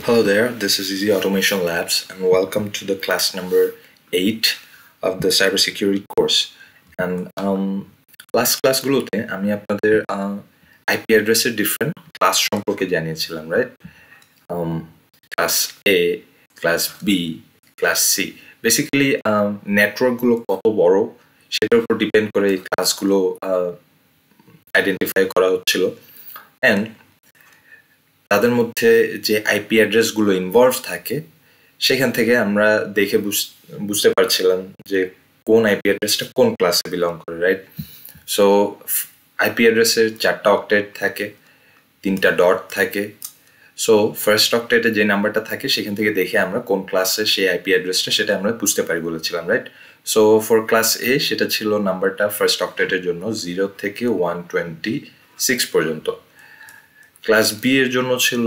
Hello there, this is Easy Automation Labs and welcome to the class number 8 of the cybersecurity course. And last ক্লাসগুলোতে আমি আপনাদের IP অ্যাড্রেসের different class সম্পর্কে জানিয়েছিলাম, right? Class A, class B, class C. Basically নেটওয়ার্কগুলো কত বড় সেটার উপর ডিপেন্ড করে এই ক্লাসগুলো আইডেন্টিফাই করা হচ্ছিল। অ্যান্ড তাদের মধ্যে যে আইপি অ্যাড্রেসগুলো ইনভলভ থাকে সেখান থেকে আমরা দেখে বুঝতে পারছিলাম যে কোন আইপি অ্যাড্রেসটা কোন ক্লাসে বিলং করে, রাইট? সো আইপি অ্যাড্রেসের 4টা অক্টেট থাকে, 3টা ডট থাকে। সো ফার্স্ট অক্টেটে যে নাম্বারটা থাকে সেখান থেকে দেখে আমরা কোন ক্লাসে সেই আইপি অ্যাড্রেসটা সেটা আমরা বুঝতে পারি বলেছিলাম, রাইট? সো ফর ক্লাস এ সেটা ছিল নাম্বারটা ফার্স্ট অক্টেটের জন্য 0 থেকে 126 পর্যন্ত। ক্লাস বি এর জন্য ছিল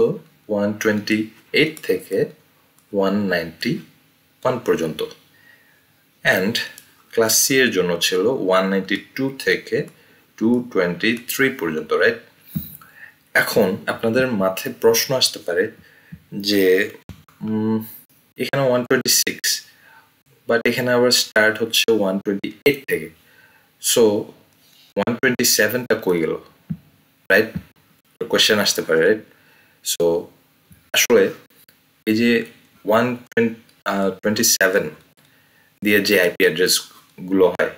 128 থেকে 191 পর্যন্ত, অ্যান্ড ক্লাস সি এর জন্য ছিল 192 থেকে 223 পর্যন্ত, রাইট? এখন আপনাদের মাথায় প্রশ্ন আসতে পারে যে এখানে 126 বাট এখানে আবার স্টার্ট হচ্ছে 128 থেকে, সো 127টা কই গেল, রাইট? কোয়েশ্চেন আসতে পারে, রাইট? সো আসলে এই যে 127 দিয়ে যে আইপি অ্যাড্রেস গুলো হয়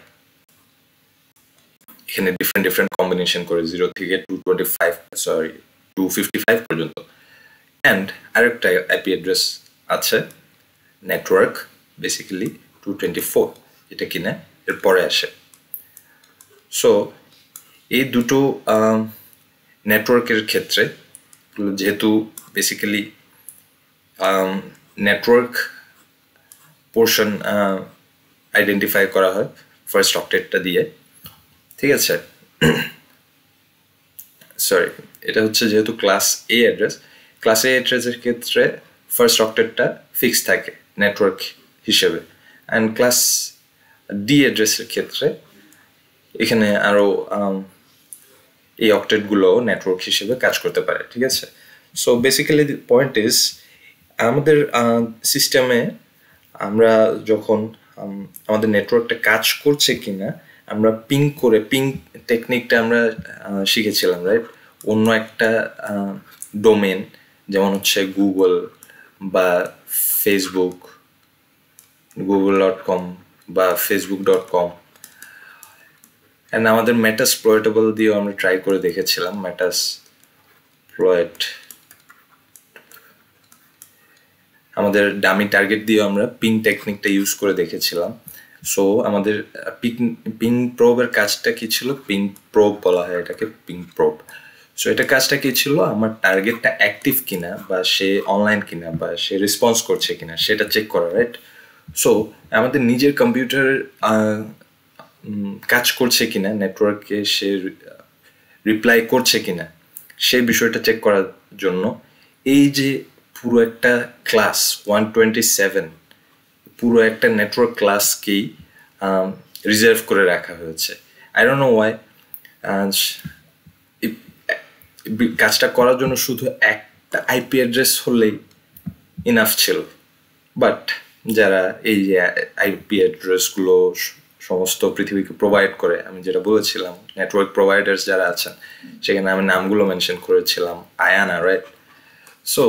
এখানে ডিফারেন্ট কম্বিনেশন করে 0 থেকে 255 পর্যন্ত, অ্যান্ড আরেকটা আইপি অ্যাড্রেস আছে নেটওয়ার্ক, বেসিক্যালি 224, এটা কিনা এর পরে আসে। সো এই দুটো নেটওয়ার্কের ক্ষেত্রে যেহেতু বেসিক্যালি নেটওয়ার্ক পোর্শন আইডেন্টিফাই করা হয় ফার্স্ট অক্টেটটা দিয়ে, ঠিক আছে? সরি, এটা হচ্ছে যেহেতু ক্লাস এ অ্যাড্রেস, ক্লাস এ অ্যাড্রেসের ক্ষেত্রে ফার্স্ট অক্টেটটা ফিক্স থাকে নেটওয়ার্ক হিসেবে, অ্যান্ড ক্লাস ডি অ্যাড্রেসের ক্ষেত্রে এখানে আরও এই অক্টেটগুলো নেটওয়ার্ক হিসেবে কাজ করতে পারে, ঠিক আছে? So basically the point is আমাদের সিস্টেমে আমরা যখন আমাদের নেটওয়ার্কটা কাজ করছে কিনা আমরা পিং টেকনিকটা আমরা শিখেছিলাম, রাইট? অন্য একটা ডোমেন যেমন হচ্ছে গুগল বা ফেসবুক, google.com বা facebook.com, অ্যান্ড আমাদের মেটাসপ্লয়েটেবল দিয়েও আমরা ট্রাই করে দেখেছিলাম। মেটাসপ্লয়েট আমাদের ডামি টার্গেট দিয়েও আমরা পিং টেকনিকটা ইউজ করে দেখেছিলাম। সো আমাদের পিং প্রোবের কাজটা কি ছিল? পিং প্রোব বলা হয় এটাকে, পিং প্রোব। সো এটা কাজটা কি ছিল? আমার টার্গেটটা অ্যাক্টিভ কিনা বা সে অনলাইন কিনা বা সে রেসপন্স করছে কিনা সেটা চেক করা, রাইট? সো আমাদের নিজের কম্পিউটারের কাজ করছে কিনা, নেটওয়ার্কে সে রিপ্লাই করছে কিনা সেই বিষয়টা চেক করার জন্য এই যে পুরো একটা ক্লাস 127 পুরো একটা নেটওয়ার্ক ক্লাসকেই রিজার্ভ করে রাখা হয়েছে। I don't know Y. কাজটা করার জন্য শুধু একটা আইপি অ্যাড্রেস হলেই ইনাফ ছিল, বাট যারা এই যে আইপি অ্যাড্রেসগুলো সমস্ত পৃথিবীকে প্রোভাইড করে, আমি যেটা বলেছিলাম নেটওয়ার্ক প্রোভাইডার্স যারা আছেন সেখানে আমি নামগুলো মেনশন করেছিলাম, আয়ানা, রাইট? সো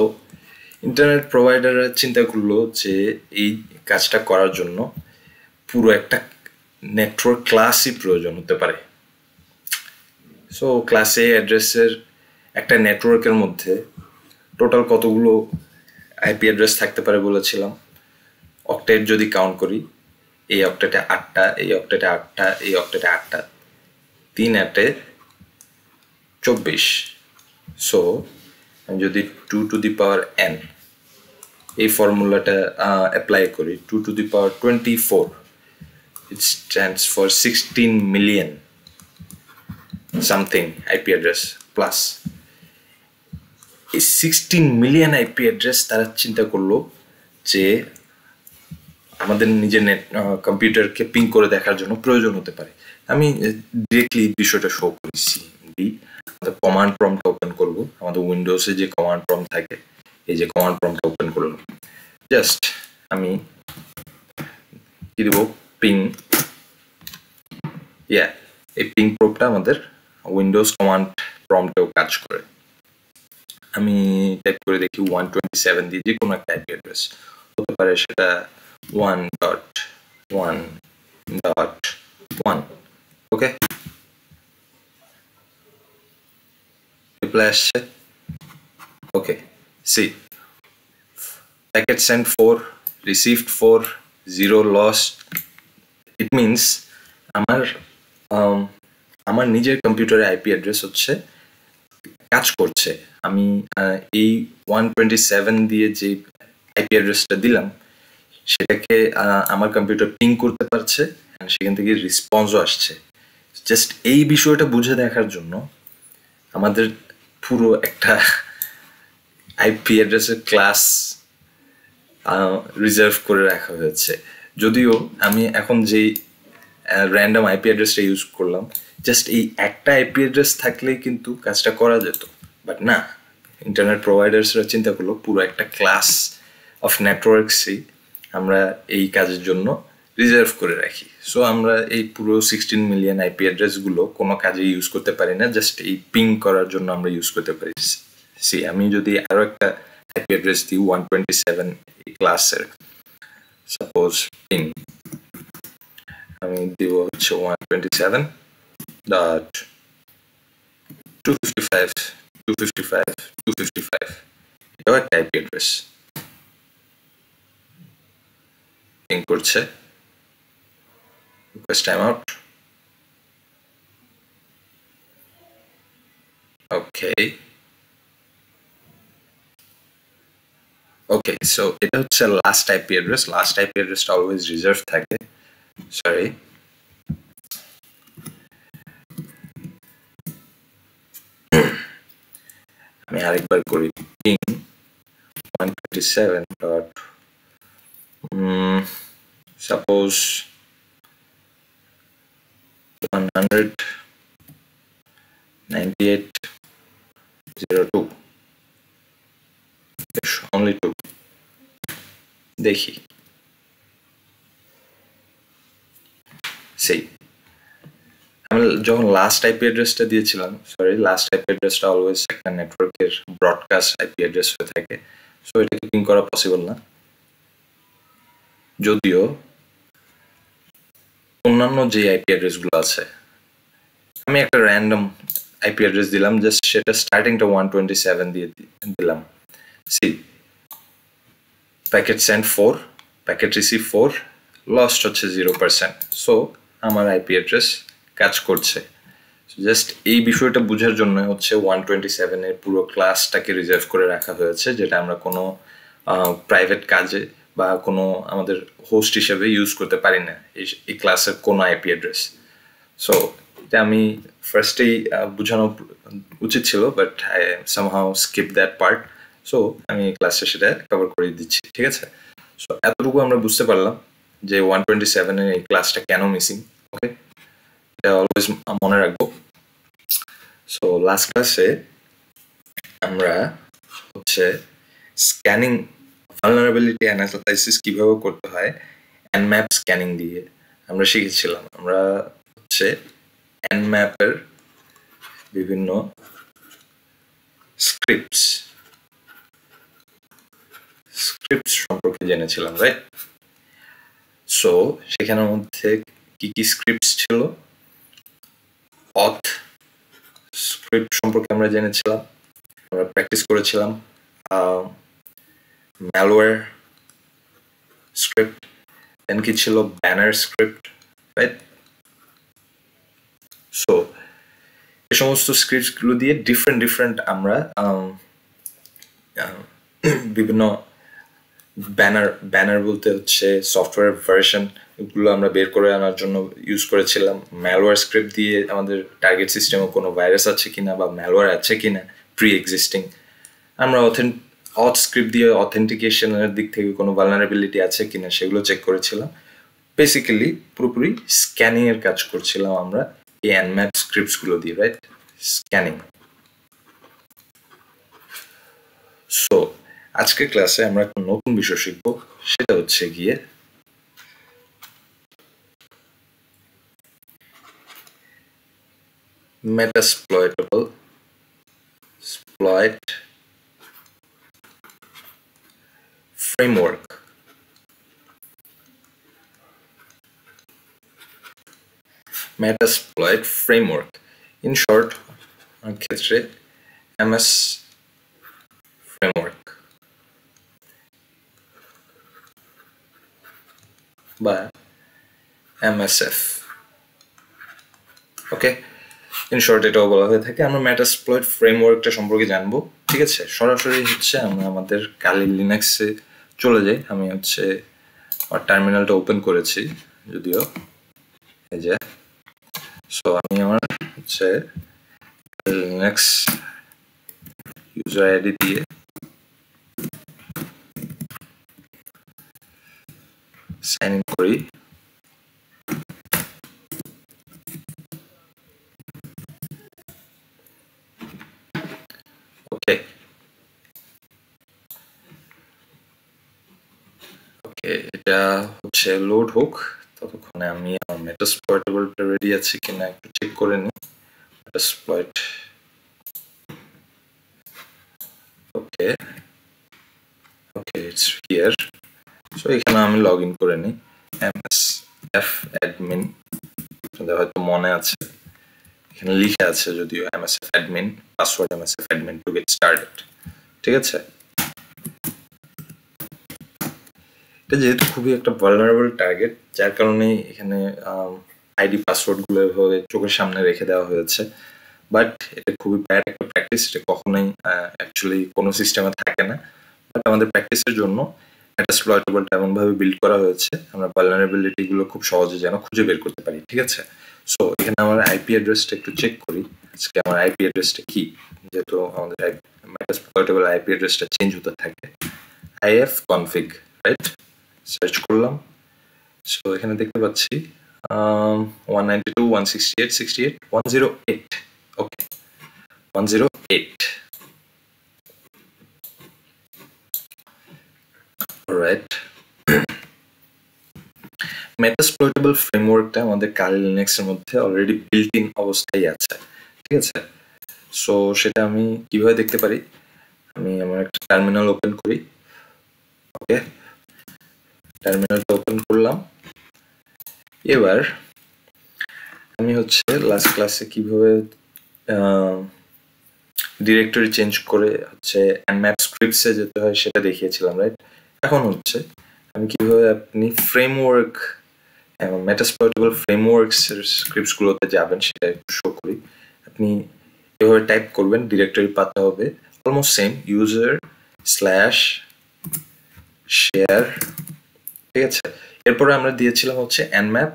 ইন্টারনেট প্রোভাইডাররা চিন্তা করলো যে এই কাজটা করার জন্য পুরো একটা নেটওয়ার্ক ক্লাসই প্রয়োজন হতে পারে। সো ক্লাস এ অ্যাড্রেসের একটা নেটওয়ার্কের মধ্যে টোটাল কতগুলো আইপি অ্যাড্রেস থাকতে পারে বলেছিলাম? অক্টেট যদি কাউন্ট করি, এই অক্টেটে 8টা, এই অক্টেটে 8টা, এই অক্টেটে 8টা, 3 8 24। সো আমি যদি 2 to the power n এই ফর্মুলাটা অ্যাপ্লাই করি, 2 to the power 24, it stands for 16 million something IP address plus. এই 16 মিলিয়ন আইপি অ্যাড্রেস তারা চিন্তা করলো যে আমাদের নিজের কম্পিউটারকে পিং করে দেখার জন্য প্রয়োজন হতে পারে। আমি ডিরেক্টলি বিষয়টা শো করেছি। আমাদের কমান্ড প্রম্পট ওপেন করব, আমাদের উইন্ডোজে যে কমান্ড প্রম্পট থাকে এই যে কমান্ড প্রম্পট ওপেন করলাম, জাস্ট আমি কি দিব, পিং, এই পিং প্রবটা আমাদের উইন্ডোজ কমান্ড প্রম্পটেও কাজ করে। আমি টাইপ করে দেখি 127 দিয়ে যে কোনো একটা আইপি অ্যাড্রেস হতে পারে, সেটা 1.1.1, ওকে, রিপ্লাই আসছে, okay, see packet send 4, received 4, 0 loss. It means আমার নিজের কম্পিউটারে আইপি অ্যাড্রেস হচ্ছে কাজ করছে। আমি এই 127 দিয়ে যে আইপি অ্যাড্রেসটা দিলাম সেটাকে আমার কম্পিউটার পিং করতে পারছে, সেখান থেকে রেসপন্সও আসছে। জাস্ট এই বিষয়টা বুঝে দেখার জন্য আমাদের পুরো একটা আইপি অ্যাড্রেসের ক্লাস রিজার্ভ করে রাখা হয়েছে। যদিও আমি এখন যেই র্যান্ডম আইপি অ্যাড্রেসটা ইউজ করলাম, জাস্ট এই একটা আইপি অ্যাড্রেস থাকলেই কিন্তু কাজটা করা যেত, বাট না, ইন্টারনেট প্রোভাইডার্সরা চিন্তা করলো পুরো একটা ক্লাস অফ নেটওয়ার্কসই আমরা এই কাজের জন্য রিজার্ভ করে রাখি। সো আমরা এই পুরো 16 মিলিয়ন আইপি অ্যাড্রেসগুলো কোনো কাজে ইউজ করতে পারি না, জাস্ট এই পিং করার জন্য আমরা ইউজ করতে পারি। আমি যদি আরো একটা আইপি অ্যাড্রেস দিই 127 এই ক্লাসের, সাপোজ পিং, আমি দিব হচ্ছে 127.255.255.255, এটাও একটা আইপি অ্যাড্রেস। পিং করছে, রিকোয়েস্ট টাইম আউট, ওকে ওকে। সো এটা হচ্ছে last IP address. Last IP অ্যাড্রেসটা অলওয়েজ রিজার্ভ থাকে। সরি, আমি আরেকবার করি, পিং 127 ডট সাপোজ 198.02, only 2, দেখি, সেই আমি যখন লাস্ট আইপি অ্যাড্রেসটা দিয়েছিলাম, সরি, লাস্ট আইপি অ্যাড্রেসটা অলওয়েজ একটা নেটওয়ার্কের ব্রডকাস্ট আইপি অ্যাড্রেস হয়ে থাকে, সো এটাকে পিং করা পসিবল না। যদিও অন্যান্য যে আইপি অ্যাড্রেসগুলো আছে, আমি একটা র্যান্ডম আইপি অ্যাড্রেস দিলাম, জাস্ট সেটা স্টার্টিংটা 127 দিয়ে দিলাম। See packet send 4, packet receive 4, lost হচ্ছে 0%। সো আমার আইপি অ্যাড্রেস কাজ করছে। জাস্ট এই বিষয়টা বোঝার জন্য হচ্ছে 127 এর পুরো ক্লাসটাকে রিজার্ভ করে রাখা হয়েছে, যেটা আমরা কোনো প্রাইভেট কাজে বা কোনো আমাদের হোস্ট হিসেবে ইউজ করতে পারি না এই ক্লাসের কোনো আইপি অ্যাড্রেস। সো এটা আমি ফার্স্টেই বোঝানো উচিত ছিল, but I somehow skip that part. So আমি ক্লাসে সেটা কভার করে দিচ্ছি, ঠিক আছে? সো এতটুকু আমরা বুঝতে পারলাম যে 127 এর এই ক্লাসটা কেন মিসিং, ওকে, এটা অলওয়েজ মনে রাখবো। সো লাস্ট ক্লাসে আমরা হচ্ছে স্ক্যানিং, ভালনারেবিলিটি অ্যানালাইসিস কিভাবে করতে হয় Nmap স্ক্যানিং দিয়ে আমরা শিখেছিলাম। আমরা হচ্ছে Nmap এর বিভিন্ন স্ক্রিপ্টস সম্পর্কে জেনেছিলাম, রাইট? সো সেখানের মধ্যে কি কি স্ক্রিপ্টস ছিল? অথ স্ক্রিপ্ট সম্পর্কে আমরা জেনেছিলাম, আমরা প্র্যাকটিস করেছিলাম। ম্যালওয়্যার স্ক্রিপ্ট, দেন কি ছিল ব্যানার স্ক্রিপ্ট, রাইট? সো এই সমস্ত স্ক্রিপ্টগুলো দিয়ে ডিফারেন্ট আমরা বিভিন্ন ব্যানার বলতে হচ্ছে সফটওয়্যার ভার্সন, এগুলো আমরা বের করে আনার জন্য ইউজ করেছিলাম। ম্যালওয়্যার স্ক্রিপ্ট দিয়ে আমাদের টার্গেট সিস্টেমে কোনো ভাইরাস আছে কিনা বা ম্যালওয়্যার আছে কিনা প্রি এক্সিস্টিং, আমরা অথ স্ক্রিপ্ট দিয়ে অথেন্টিকেশনের দিক থেকে কোনো ভালনারেবিলিটি আছে কিনা সেগুলো চেক করেছিলাম। বেসিক্যালি পুরোপুরি স্ক্যানিং এর কাজ করছিলাম আমরা এই Nmap স্ক্রিপ্টসগুলো দিয়ে, রাইট? স্ক্যানিং। সো আজকের ক্লাসে আমরা একটা নতুন বিষয় শিখব, সেটা হচ্ছে গিয়ে Metasploitable framework. Metasploit framework. In short, ক্ষেত্রে MS framework বা MSF. ওকে, ইন শর্ট এটাও বলা হয়ে থাকে। আমরা মেটাসপ্লয়েট ফ্রেমওয়ার্কটা সম্পর্কে জানবো। ঠিক আছে, সরাসরি হচ্ছে আমরা আমাদের কালি লিনাক্সে চলে যাই। আমি হচ্ছে আমার টার্মিনালটা ওপেন করেছি যদিও, এই যে। সো আমি আমার হচ্ছে লিনাক্স ইউজার আইডি দিয়ে সাইন ইন করি। ওকে ওকে, এটা হচ্ছে লোড হোক, ততক্ষণে আমি আমার মেটাসপ্লয়েটেবলটা রেডি আছে কিনা একটু চেক করে নিই। মেটাসপ্লয়েট, ওকে ওকে, ইটস হিয়ার। সো এখানে আমি লগ ইন করে নিই MSF admin, আপনাদের হয়তো মনে আছে এখানে লিখে আছে যদিও MSF admin, password MSF admin to get started। ঠিক আছে, এটা যেহেতু খুবই একটা ভালনারেবল টার্গেট, যার কারণে এখানে আইডি পাসওয়ার্ড গুলো এভাবে চোখের সামনে রেখে দেওয়া হয়েছে। বাট এটা খুবই ব্যাড একটা প্র্যাকটিস, এটা কখনোই অ্যাকচুয়ালি কোনো সিস্টেমে থাকে না। বাট আমাদের প্র্যাকটিসের জন্য মেটাসপ্লয়েটেবলটা এমনভাবে বিল্ড করা হয়েছে আমরা ভালনারেবিলিটি গুলো খুব সহজে যেন খুঁজে বের করতে পারি। ঠিক আছে, সো এখানে আমার আইপি অ্যাড্রেসটা একটু চেক করি। আজকে আমার আইপি অ্যাড্রেসটা কি, যেহেতু আমাদের মেটাসপ্লয়েটেবল আইপি অ্যাড্রেসটা চেঞ্জ হতে থাকে। ifconfig, right? সার্চ করলাম। সো এখানে দেখতে পাচ্ছি 192.168.108. ওকে, 108, রাইট। মেটাসপ্লয়েটেবল ফ্রেমওয়ার্কটা আমাদের কালি লিনাক্সের মধ্যে অলরেডি বিল্ট ইন অবস্থায় আছে। ঠিক আছে, সো সেটা আমি কিভাবে দেখতে পারি? আমি আমার একটা টার্মিনাল ওপেন করি। ওকে, টার্মিনালটা ওপেন করলাম। এবার আমি হচ্ছে লাস্ট ক্লাসে কিভাবে ডিরেক্টরি চেঞ্জ করে হচ্ছে nmap স্ক্রিপ্টসে যেতে হয় সেটা দেখিয়েছিলাম, রাইট? এখন হচ্ছে আমি কিভাবে আপনি ফ্রেমওয়ার্ক এবং মেটাসপ্লয়েটেবল ফ্রেমওয়ার্কস এর স্ক্রিপ্টস গুলোতে যাবেন সেটা একটু শো করি। আপনি এভাবে টাইপ করবেন, ডিরেক্টরি পাতা হবে almost same, user slash share. ঠিক আছে, এরপরে আমরা দিয়েছিলাম হচ্ছে nmap,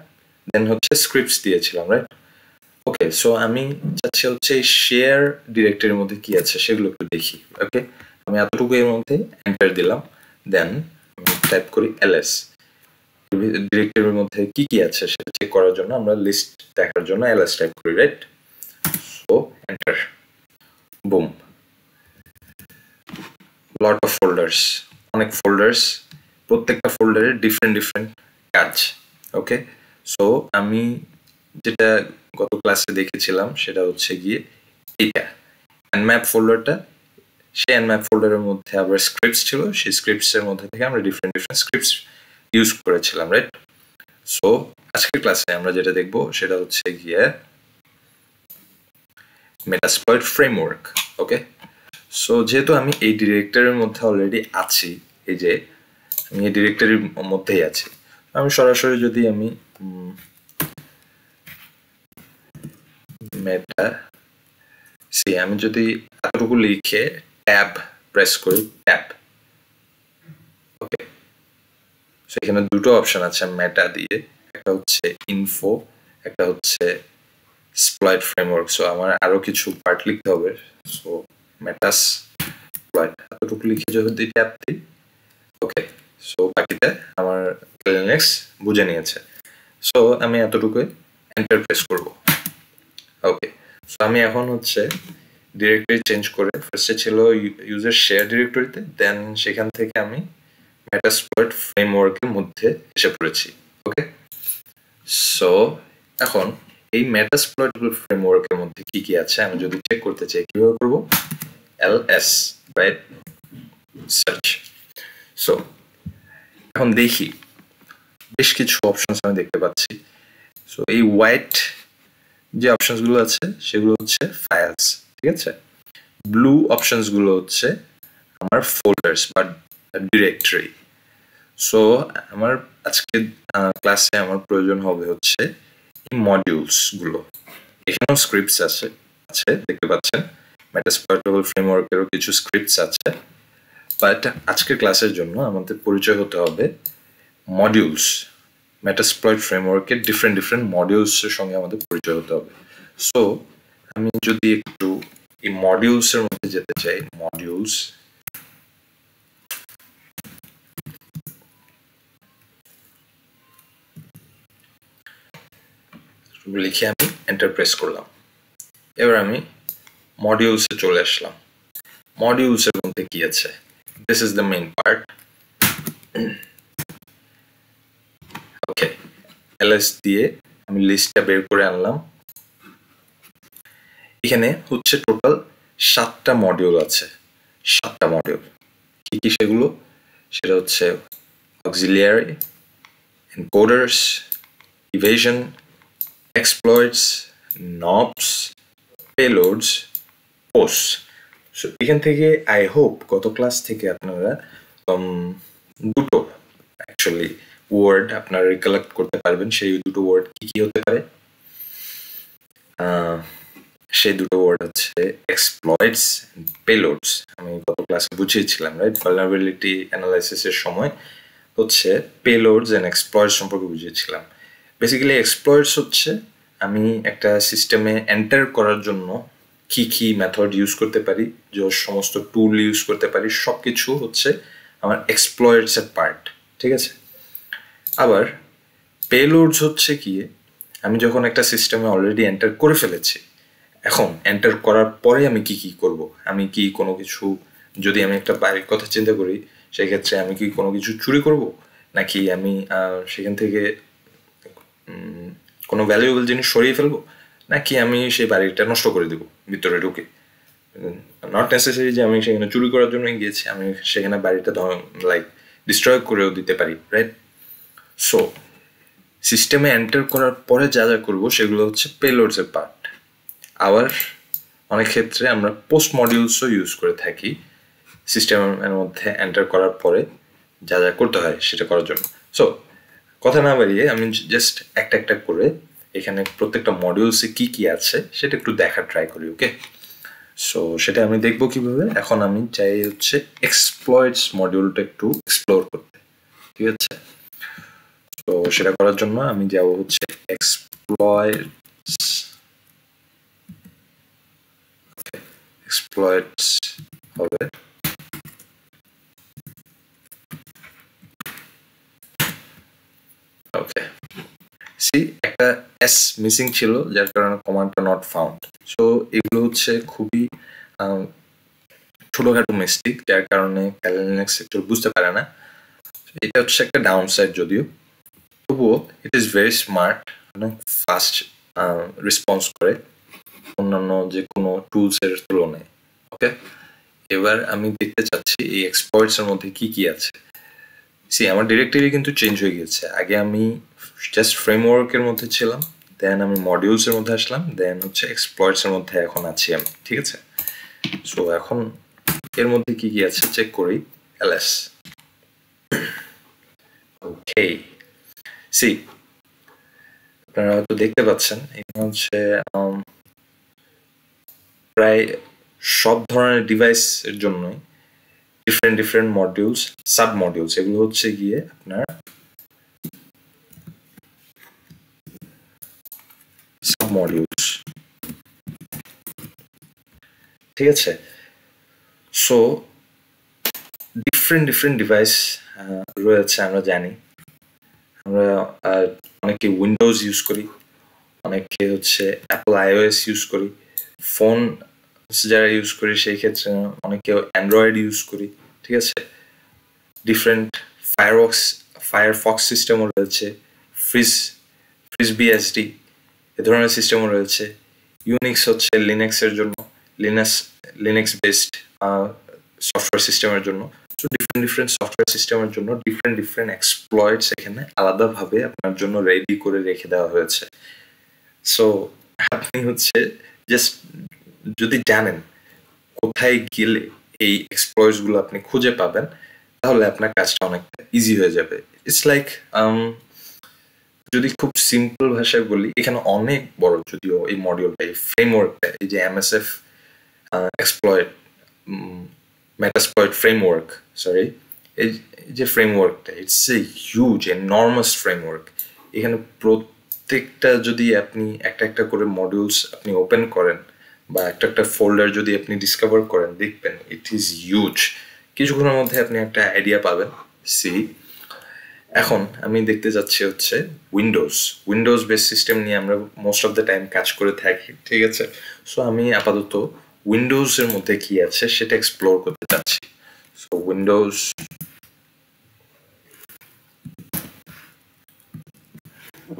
দেন হচ্ছে স্ক্রিপ্টস দিয়েছিলাম, রাইট? ওকে, সো আমি চাচ্ছি হচ্ছে শেয়ার ডিরেক্টরির মধ্যে কি আছে সেগুলো একটু দেখি। ওকে, আমি এতটুকু এর মধ্যে এন্টার দিলাম, দেন আমি টাইপ করি ls। ডিরেক্টরির মধ্যে কি কি আছে সেটা চেক করার জন্য আমরা লিস্ট দেখার জন্য ls টাইপ করি, right? So enter, broom, lot of folders, অনেক ফোল্ডার্স, প্রত্যেকটা ফোল্ডারে ডিফারেন্ট ডিফারেন্ট কাজ। ওকে, সো আমি যেটা গত ক্লাসে দেখেছিলাম সেটা হচ্ছে গিয়ে এটা nmap ফোল্ডারটা, সেই nmap ফোল্ডারের মধ্যে আবার স্ক্রিপ্টস ছিল, সেই স্ক্রিপ্টস এর মধ্যে থেকে আমরা ডিফারেন্ট ডিফারেন্ট স্ক্রিপ্টস ইউজ করেছিলাম, রাইট? সো আজকের ক্লাসে আমরা যেটা দেখবো সেটা হচ্ছে গিয়ে মেটাসপ্লয়েট ফ্রেমওয়ার্ক। ওকে, সো যেহেতু আমি এই ডিরেক্টরির মধ্যে অলরেডি আছি, এই যে আমি এই ডিরেক্টরির মধ্যেই আছি, আমি সরাসরি যদি আমি আমি যদি এতটুকু লিখে ট্যাব প্রেস করি, ট্যাব, ওকে, সেখানে দুটো অপশন আছে মেটা দিয়ে, একটা হচ্ছে ইনফো, একটা হচ্ছে স্প্লয়েট ফ্রেমওয়ার্ক। সো আমার আরো কিছু পার্ট লিখতে হবে। সো মেটাস স্প্লয়েট এতটুকু লিখে যদি ট্যাব দিই, ওকে, সো বাকিটা আমার লিনাক্স বুঝে নিয়েছে। সো আমি এতটুকু এন্টার প্রেস করব। ওকে, সো আমি এখন হচ্ছে ডিরেক্টরি চেঞ্জ করে ফার্স্টে ছিল ইউজার শেয়ার ডিরেক্টরিতে, দেন সেখান থেকে আমি মেটাস্প্লয়েট ফ্রেমওয়ার্কের মধ্যে এসে পড়েছি। ওকে, সো এখন এই মেটাস্প্লয়েট ফ্রেমওয়ার্কের মধ্যে কি কি আছে আমি যদি চেক করতে চাই কিভাবে করব? ls right search. সো এখন দেখি বেশ কিছু অপশনস আমি দেখতে পাচ্ছি। সো এই হোয়াইট যে অপশনসগুলো আছে সেগুলো হচ্ছে ফাইলস, ঠিক আছে। ব্লু অপশনসগুলো হচ্ছে আমার ফোল্ডার্স বা ডিরেক্টরি। সো আমার আজকে ক্লাসে আমার প্রয়োজন হবে হচ্ছে এই মডিউলসগুলো। এখানেও স্ক্রিপ্টস আছে দেখতে পাচ্ছেন, মেটাস্প্লয়েটেবল ফ্রেমওয়ার্কেরও কিছু স্ক্রিপ্টস আছে, বাট আজকের ক্লাসের জন্য আমাদের পরিচয় হতে হবে মডিউলস। মেটাস্প্লয়েট ফ্রেমওয়ার্কের ডিফারেন্ট মডিউলসের সঙ্গে আমাদের পরিচয় হতে হবে। সো আমি যদি একটু এই মডিউলসের মধ্যে যেতে চাই, মডিউলস লিখে আমি এন্টার প্রেস করলাম। এবার আমি মডিউলসে চলে আসলাম। মডিউলসের মধ্যে কি আছে? This is the main part. Okay, ls দিয়ে আমি লিস্টটা বের করে আনলাম। এখানে হচ্ছে টোটাল 7টা মডিউল আছে। 7টা মডিউল কি কি সেগুলো? সেটা হচ্ছে auxiliary, encoders, evasion, exploits, nops, payloads, post. So এখান থেকে আই হোপ গত ক্লাস থেকে আপনারা দুটো অ্যাকচুয়ালি ওয়ার্ড আপনারা রিকালেক্ট করতে পারবেন। সেই দুটো ওয়ার্ড কি কি হতে পারে? সেই দুটো ওয়ার্ড হচ্ছে এক্সপ্লয়েটস, পেলোডস। আমি গত ক্লাসে বুঝিয়েছিলাম রাইট, ভালনারেবিলিটি অ্যানালাইসিসের সময় হচ্ছে পেলোডস এন্ড এক্সপ্লয়েটস সম্পর্কে বুঝিয়েছিলাম। বেসিক্যালি এক্সপ্লয়েটস হচ্ছে আমি একটা সিস্টেমে এন্টার করার জন্য কি কি মেথড ইউজ করতে পারি, যে সমস্ত টুল ইউজ করতে পারি, সব কিছু হচ্ছে আমার এক্সপ্লয়েটসের পার্ট, ঠিক আছে। আবার পেলোডস হচ্ছে কি, আমি যখন একটা সিস্টেমে অলরেডি এন্টার করে ফেলেছি, এখন এন্টার করার পরে আমি কি কি করব? আমি কি কোনো কিছু, যদি আমি একটা বাড়ির কথা চিন্তা করি সেক্ষেত্রে আমি কি কোনো কিছু চুরি করব, নাকি আমি সেখান থেকে কোনো ভ্যালুয়েবল জিনিস সরিয়ে ফেলবো, নাকি আমি সেই বাড়িটা নষ্ট করে দেবো ভিতরে ঢুকে? নট নেসেসারি যে আমি সেখানে চুরি করার জন্য গিয়েছি, আমি সেখানে বাড়িটা লাইক ডিস্ট্রয় করেও দিতে পারি, রাইট? সো সিস্টেমে এন্টার করার পরে যা যা করবো সেগুলো হচ্ছে পেলোডসের পার্ট। আবার অনেক ক্ষেত্রে আমরা পোস্ট মডিউলসও ইউজ করে থাকি সিস্টেমের মধ্যে এন্টার করার পরে যা যা করতে হয় সেটা করার জন্য। সো কথা না বাড়িয়ে আমি জাস্ট একটা একটা করে এখানে প্রত্যেকটা মডিউলসে কি কি আছে সেটা একটু দেখার ট্রাই করি। ওকে, সো সেটা আমি দেখবো কিভাবে। এখন আমি চাই হচ্ছে এক্সপ্লয়েটস মডিউলটা একটু এক্সপ্লোর করতে, ঠিক আছে। তো সেটা করার জন্য আমি যাব হচ্ছে এক্সপ্লয়েটস হবে। ওকে, সি একটা এস মিসিং ছিল যার কারণে কমান্ডটা নট ফাউন্ড। সো এগুলো হচ্ছে খুবই ছোটখাটো মিস্টেক, যার কারণে লিনাক্স একটু বুঝতে পারে না। এটা হচ্ছে একটা ডাউন সাইড, যদিও তবুও ইট ইজ ভেরি স্মার্ট, অনেক ফাস্ট রেসপন্স করে অন্যান্য যে কোনো টুলস এর তুলনায়। ওকে, এবার আমি দেখতে চাচ্ছি এই এক্সপ্লয়েটস এর মধ্যে কি কি আছে। সি আমার ডিরেক্টরি কিন্তু চেঞ্জ হয়ে গেছে। আগে আমি জাস্ট ফ্রেমওয়ার্কের মধ্যে ছিলাম, দেন আমি মডিউলস এর মধ্যে আসলাম, দেন হচ্ছে এক্সপ্লয়েটস এর মধ্যে এখন আছি আমি, ঠিক আছে। সো এখন এর মধ্যে কি কি আছে চেক করি। ls, ওকে, সি আপনারা হয়তো দেখতে পাচ্ছেন এখানে হচ্ছে প্রায় সব ধরনের ডিভাইসের জন্যই ডিফারেন্ট মডিউলস, সাব মডিউলস, এগুলো হচ্ছে গিয়ে আপনার সাব মডিউলস, ঠিক আছে। সো ডিফারেন্ট ডিভাইস রয়েছে, আমরা জানি। আমরা অনেকে উইন্ডোজ ইউজ করি, অনেকে হচ্ছে অ্যাপল iOS ইউজ করি, ফোন যারা ইউজ করি সেই ক্ষেত্রে অনেকেও অ্যান্ড্রয়েড ইউজ করি, ঠিক আছে। ডিফারেন্ট ফায়ারফক্স সিস্টেমও রয়েছে, ফ্রিজ ফ্রিজ বিএসডি এ ধরনের সিস্টেমও রয়েছে। ইউনিক্স হচ্ছে লিনাক্সের জন্য, লিনাক্স বেসড সফটওয়্যার সিস্টেমের জন্য। সো ডিফারেন্ট সফটওয়্যার সিস্টেমের জন্য ডিফারেন্ট এক্সপ্লয়েটস এখানে আলাদাভাবে আপনার জন্য রেডি করে রেখে দেওয়া হয়েছে। সো আপনি হচ্ছে জাস্ট যদি জানেন কোথায় গেলে এই এক্সপ্লয়েটস গুলো আপনি খুঁজে পাবেন, তাহলে আপনার কাজটা অনেকটা ইজি হয়ে যাবে। ইটস লাইক যদি খুব সিম্পল ভাষায় বলি, এখানে অনেক বড় যদিও এই মডিউলটা, এই ফ্রেমওয়ার্কটা, এই যে MSF exploit Metasploit framework, sorry, এই যে ফ্রেমওয়ার্কটা, it's a huge enormous framework. এখানে প্রত্যেকটা যদি আপনি একটা করে মডিউলস আপনি ওপেন করেন বা একটা ফোল্ডার যদি আপনি ডিসকভার করেন, দেখবেন ইট ইজ হিউজ। কিছুক্ষণের মধ্যে আপনি একটা আইডিয়া পাবেন। এখন আমি দেখতে যাচ্ছি হচ্ছে উইন্ডোজ বেস সিস্টেম নিয়ে আমরা মোস্ট অফ দ্য টাইম কাজ করে থাকি, ঠিক আছে। সো আমি আপাতত উইন্ডোজের মধ্যে কি আছে সেটা এক্সপ্লোর করতে চাচ্ছি। সো উইন্ডোজ,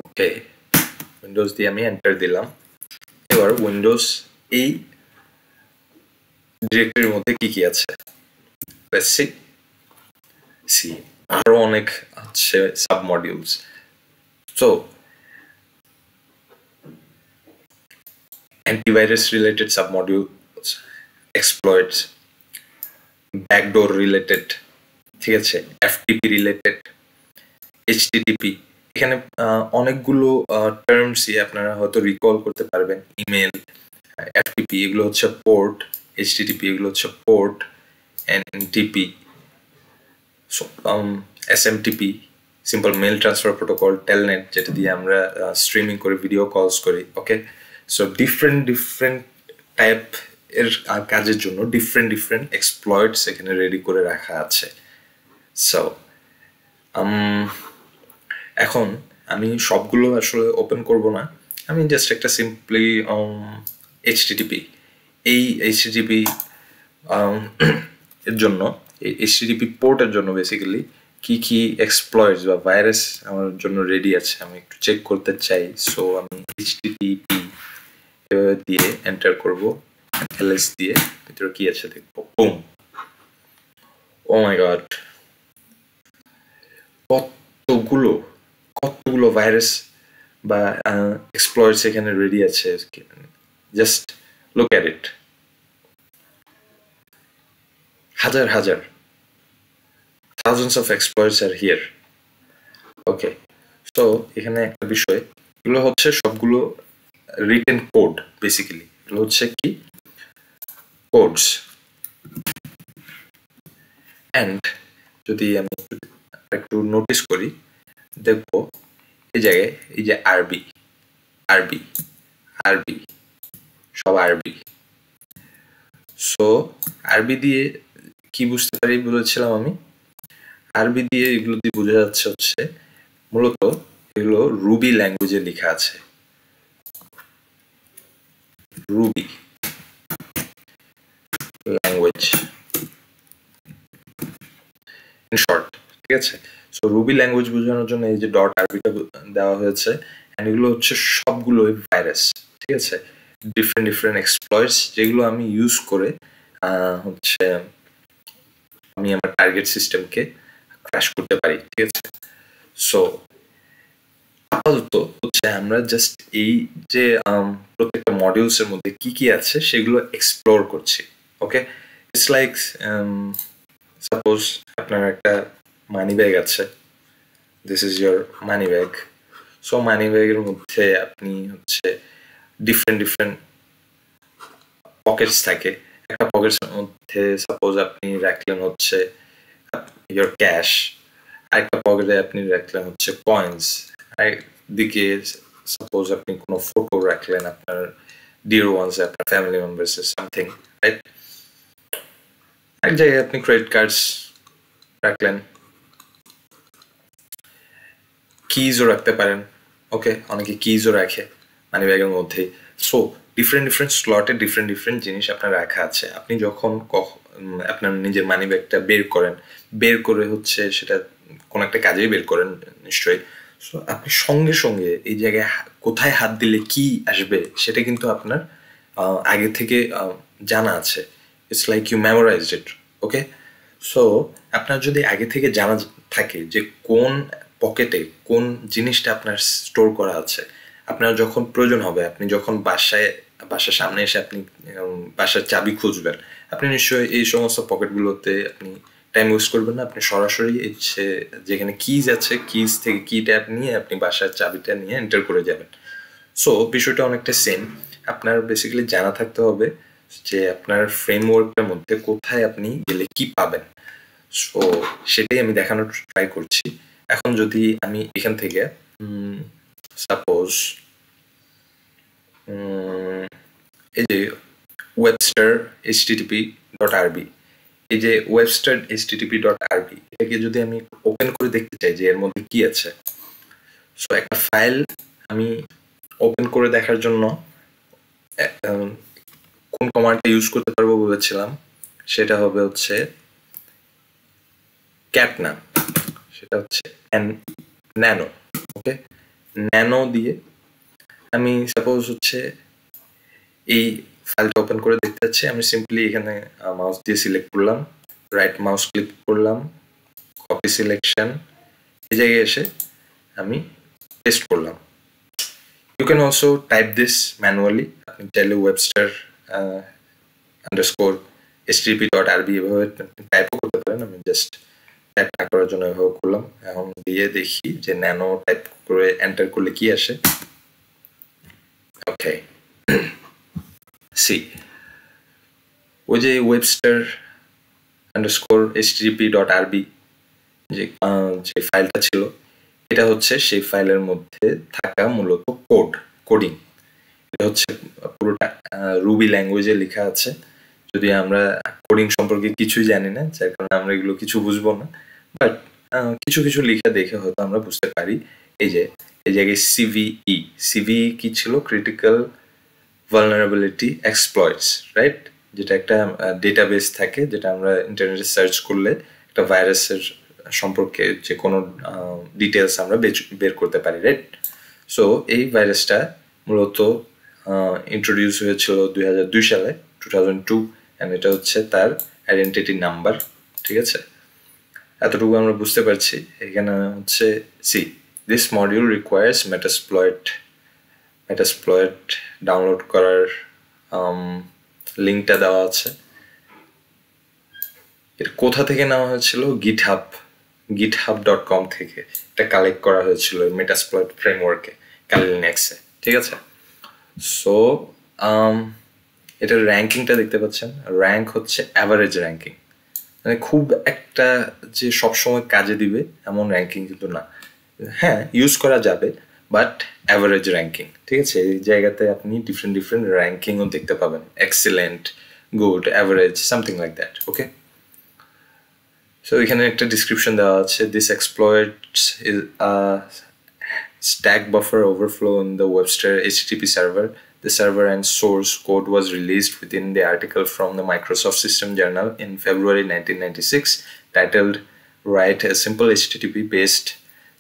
ওকে, উইন্ডোজ দিয়ে আমি এন্টার দিলাম। এবার উইন্ডোজ এই ডিরেক্টরির মধ্যে কি আছে লেটস সি। আরো অনেক আছে sub modules. So antivirus related submodules, exploits, backdoor related, ঠিক আছে, এফটিপি রিলেটেড, এইচটিটিপি। এখানে অনেকগুলো টার্মসই আপনারা হয়তো রিকল করতে পারবেন। ইমেল, এফটিপি এগুলো হচ্ছে পোর্ট, এইচটিটিপি এগুলো হচ্ছে port, NTP, SMTP simple mail transfer protocol, telnet যেটা দিয়ে আমরা স্ট্রিমিং করি, ভিডিও কলস করি, ওকে। সো ডিফারেন্ট টাইপ এর কাজের জন্য ডিফারেন্ট এক্সপ্লয়েটস এখানে রেডি করে রাখা আছে। সো এখন আমি সবগুলো আসলে ওপেন করব না, আমি জাস্ট একটা সিম্পলি এইচটিটিপি, এই এইচটিটিপি এর জন্য, এই এইচটিটিপি পোর্টের জন্য বেসিক্যালি কি এক্সপ্লয়েটস বা ভাইরাস আমার জন্য রেডি আছে আমি একটু চেক করতে চাই। সো আমি এইচটিটিপি দিয়ে এন্টার করব, এলএস দিয়ে ভিতরে কি আছে দেখবো। বুম, ও মাই গড, কতগুলো ভাইরাস বা এক্সপ্লয়েটস এখানে রেডি আছে। জাস্ট লুক এট ইট, হাজার thousands of exploits are here. Okay, so এখানে একটা বিষয়, এগুলো হচ্ছে সবগুলো রিটেন কোড, বেসিক্যালি এগুলো হচ্ছে কি কোডস। অ্যান্ড যদি আমি একটু নোটিস করি, দেখবো এই জায়গায় এই যে আরবি আরবি আরবি সব আরবি। সো আরবি দিয়ে কি বুঝতে পারি বলেছিলাম আমি, আরবি দিয়ে এগুলো দিয়ে বোঝা যাচ্ছে হচ্ছে মূলত এগুলো রুবি ল্যাঙ্গুয়েজে লেখা আছে, রুবি ল্যাঙ্গুয়েজ ইন শর্ট, ঠিক আছে। সো রুবি ল্যাঙ্গুয়েজ বোঝানোর জন্য এই যে ডট আরবিটা দেওয়া হয়েছে, অ্যান্ড এগুলো হচ্ছে সবগুলোই ভাইরাস, ঠিক আছে। ডিফারেন্ট এক্সপ্লয়েটস যেগুলো আমি ইউজ করে হচ্ছে আমি আমার টার্গেট সিস্টেমকে ক্র্যাশ করতে পারি, ঠিক আছে। সো আপাতত হচ্ছে আমরা জাস্ট এই যে প্রত্যেকটা মডিউলস এর মধ্যে কি আছে সেগুলো এক্সপ্লোর করছি, ওকে। ইটস লাইক সাপোজ আপনার একটা মানি ব্যাগ আছে, this is your money bag. So মানি ব্যাগের মধ্যে আপনি হচ্ছে ডিফারেন্ট পকেটস থাকে। একটা পকেটের মধ্যে সাপোজ আপনি রাখলেন হচ্ছে ইয়োর ক্যাশ, আরেকটা পকেটে আপনি রাখলেন হচ্ছে কয়েন্স, দিকে সাপোজ আপনি কোনো ফটো রাখলেন আপনার ডিয়ার ওয়ান্স, আপনার ফ্যামিলি মেম্বার্স সামথিং, রাইট। এক জায়গায় আপনি ক্রেডিট কার্ডস রাখলেন, কিজও রাখতে পারেন, ওকে, অনেকে কিজও রাখে মানি ব্যাগের মধ্যেই। সো ডিফারেন্ট স্লটে ডিফারেন্ট জিনিস আপনার রাখা আছে। আপনি যখন আপনার নিজের মানি ব্যাগটা বের করে হচ্ছে সেটা কোনো একটা কাজেই বের করেন নিশ্চয়ই। সো আপনি সঙ্গে সঙ্গে এই জায়গায় কোথায় হাত দিলে কি আসবে সেটা কিন্তু আপনার আগে থেকে জানা আছে। It's like you memorised it. Okay, so আপনার যদি আগে থেকে জানা থাকে যে কোন পকেটে কোন জিনিসটা আপনার স্টোর করা আছে, আপনার যখন প্রয়োজন হবে, আপনি যখন বাসার সামনে এসে আপনি বাসার চাবি খুঁজবেন, আপনি নিশ্চয়ই এই সমস্ত পকেটগুলোতে আপনি টাইম ওয়েস্ট করবেন না। আপনি সরাসরি যেখানে কিজ আছে, কিজ থেকে কি ট্যাব নিয়ে আপনি বাসার চাবিটা নিয়ে এন্টার করে যাবেন। সো বিষয়টা অনেকটা সেম। আপনার বেসিক্যালি জানা থাকতে হবে যে আপনার ফ্রেমওয়ার্কটার মধ্যে কোথায় আপনি গেলে কি পাবেন। সো সেটাই আমি দেখানোর ট্রাই করছি। এখন যদি আমি এখান থেকে সাপোজ এই যে ওয়েবস্টার http.rb, এই যে ওয়েবস্টার http.rb, এটাকে যদি আমি ওপেন করে দেখতে চাই যে এর মধ্যে কি আছে, সো একটা ফাইল আমি ওপেন করে দেখার জন্য কোন কমান্ডটা ইউজ করতে পারবো বলেছিলাম, সেটা হবে হচ্ছে ক্যাটনাম, সেটা হচ্ছে ন্যানো। ওকে, ন্যানো দিয়ে আমি সাপোজ হচ্ছে এই ফাইলটা ওপেন করে দেখতে চাচ্ছি। আমি সিম্পলি এখানে মাউস দিয়ে সিলেক্ট করলাম, রাইট মাউস ক্লিক করলাম, কপি সিলেকশন, এই জায়গায় এসে আমি পেস্ট করলাম। You can also type this manually. আপনি চাইলে ওয়েবস্টার _http.rb এভাবে টাইপও করতে পারেন। আমি জাস্ট টাইপ না করার জন্য এভাবে করলাম। এখন দিয়ে দেখি যে ন্যানো টাইপ করে এন্টার করলে কি আসে। ওকে, সি ওই যে ওয়েবস্টার _http.rb যে ফাইলটা ছিল, এটা হচ্ছে সেই ফাইলের মধ্যে থাকা মূলত কোডিং। এটা হচ্ছে পুরোটা রুবি ল্যাঙ্গুয়েজে লেখা আছে। যদি আমরা কোডিং সম্পর্কে কিছুই জানি না, যার কারণে আমরা এগুলো কিছু বুঝবো না, বাট কিছু লেখা দেখে হয়তো আমরা বুঝতে পারি। এই জায়গায় সিভিই কি ছিল? Critical vulnerability exploits, right? যেটা একটা ডেটাবেস থাকে, যেটা আমরা ইন্টারনেটে সার্চ করলে একটা ভাইরাসের সম্পর্কে যে কোনো ডিটেলস আমরা বের করতে পারি, রাইট? সো এই ভাইরাসটা মূলত ইন্ট্রোডিউস হয়েছিল 2002 সালে, 2002, অ্যান্ড এটা হচ্ছে তার আইডেন্টিটি নাম্বার। ঠিক আছে, এতটুকু আমরা বুঝতে পারছি। এখানে হচ্ছে দিস মডিউল রিকোয়ার্স মেটাসপ্লয়েট ডাউনলোড করার লিঙ্কটা দেওয়া আছে। এটা কোথা থেকে নেওয়া হয়েছিল? github.com থেকে এটা কালেক্ট করা হয়েছিল মেটাসপ্লয়েট ফ্রেমওয়ার্কে, কালি লিনাক্সে। ঠিক আছে, সো এটার র্যাঙ্কিংটা দেখতে পাচ্ছেন। র্যাঙ্ক হচ্ছে অ্যাভারেজ র্যাঙ্কিং, মানে খুব একটা যে সবসময় কাজে দিবে এমন র্যাঙ্কিং কিন্তু না। হ্যাঁ, ইউজ করা যাবে, বাট অ্যাভারেজ র্যাঙ্কিং। ঠিক আছে, এই জায়গাতে আপনি ডিফারেন্ট র্যাঙ্কিংও দেখতে পাবেন, excellent, good, average, something like that. Okay, so এখানে একটা ডিসক্রিপশন দেওয়া আছে। This exploits is stack buffer overflow in the Webster HTTP server. The server and source code was released within the article from the Microsoft System Journal in February 1996, titled Write a Simple HTTP-based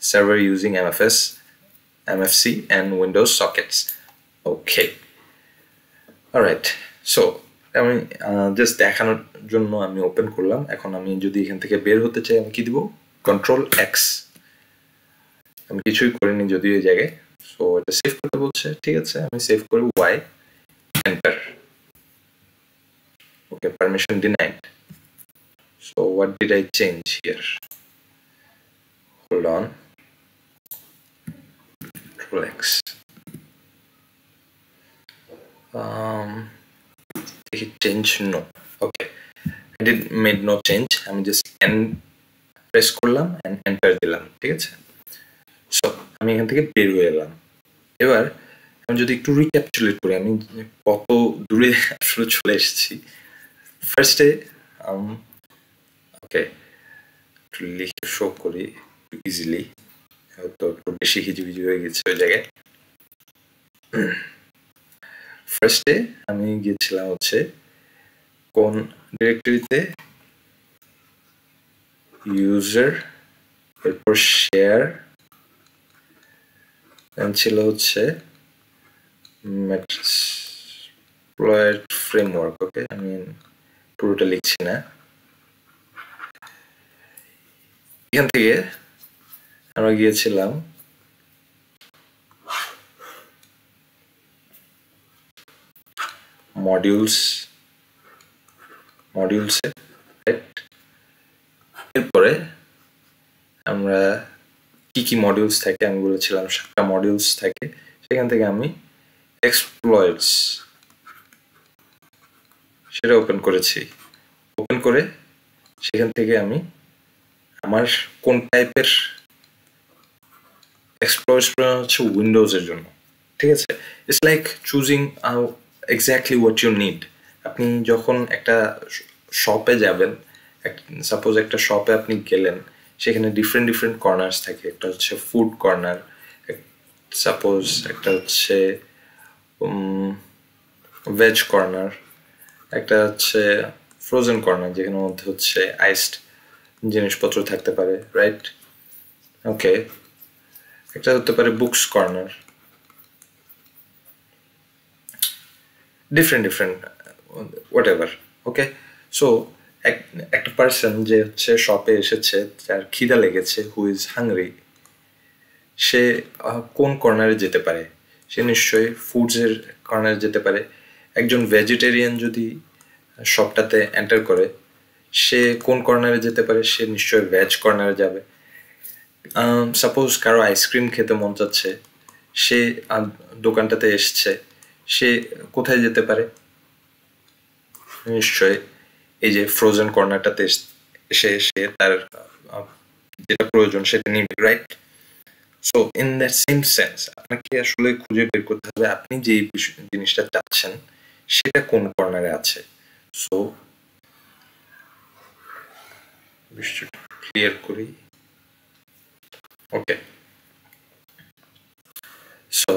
Server Using MFC and Windows Sockets. Okay. Alright. So, আমি just দেখানোর জন্য আমি open করলাম। এখন আমি যদি এখান থেকে বের হতে চাই, আমি কি দিব? Ctrl+X। আমি কিছুই করিনি যদিও এই জায়গায়। সো এটা সেভ করতে বলছে, ঠিক আছে, আমি সেভ করি Y, enter. Okay, permission denied. So what did I change here? Hold on, Ctrl+X। Change no. Okay, I did made no change. আমি জাস্ট N প্রেস করলাম এন্ড এন্টার দিলাম। ঠিক আছে, সো আমি এখান থেকে বের হয়ে এলাম। এবার আমি যদি একটু রিক্যাপচুলেট করি আমি কত দূরে আসলে চলে এসেছি। ফার্স্টে ওকে, একটু লিখে শো করি ইজিলি, হয়তো একটু বেশি হিজিবিজি হয়ে গেছে ওই জায়গায়। ফার্স্টে আমি গিয়েছিলাম হচ্ছে কোন ডিরেক্টরিতে, ইউজার, এরপর শেয়ার, ছিল হচ্ছে মেটাপ্লয়েড ফ্রেমওয়ার্ক। ওকে, আমি পুরোটা লিখছি না। এখান থেকে আমরা গিয়েছিলাম মডিউলসে, রাইট? এরপরে আমরা কি মডিউলস থাকে আমি বলেছিলাম 7টা মডিউলস থাকে। সেখান থেকে আমি এক্সপ্লয়েটস সেটা ওপেন করেছি। ওপেন করে সেখান থেকে আমি আমার কোন টাইপের এক্সপ্লয়েটস হচ্ছে উইন্ডোজের জন্য, ঠিক আছে? It's like choosing exactly what you need. আপনি যখন একটা শপে যাবেন, সাপোজ একটা শপে আপনি গেলেন, সেখানে ডিফারেন্ট কর্নার্স থাকে। একটা হচ্ছে ফুড কর্নার, সাপোজ একটা হচ্ছে ভেজ কর্নার, একটা হচ্ছে ফ্রোজেন কর্নার যেখানে মধ্যে হচ্ছে আইসড জিনিসপত্র থাকতে পারে, রাইট? ওকে, একটা হতে পারে books corner, different what ever. Okay, so একটা পার্সন যে হচ্ছে শপে এসেছে, যার খিদা লেগেছে, হু ইজ হাংরি, সে কোন কর্নারে যেতে পারে? সে নিশ্চয়ই ফুডসের কর্নারে যেতে পারে। একজন ভেজিটেরিয়ান যদি শপটাতে এন্টার করে, সে কোন কর্নারে যেতে পারে? সে নিশ্চয়ই ভেজ কর্নারে যাবে। সাপোজ কারো আইসক্রিম খেতে মন চাচ্ছে, সে দোকানটাতে এসছে, সে কোথায় যেতে পারে? নিশ্চয়ই এই যে ফ্রোজেন কর্নারটাতে এসে সে তার যেটা প্রয়োজন সেটা নিবে, right? So in that same sense আপনাকে আসলে খুঁজে বের করতে হবে আপনি যে জিনিসটা চাচ্ছেন সেটা কোন কর্নারে আছে। সো বিষয়টা ক্লিয়ার করি। ওকে, সো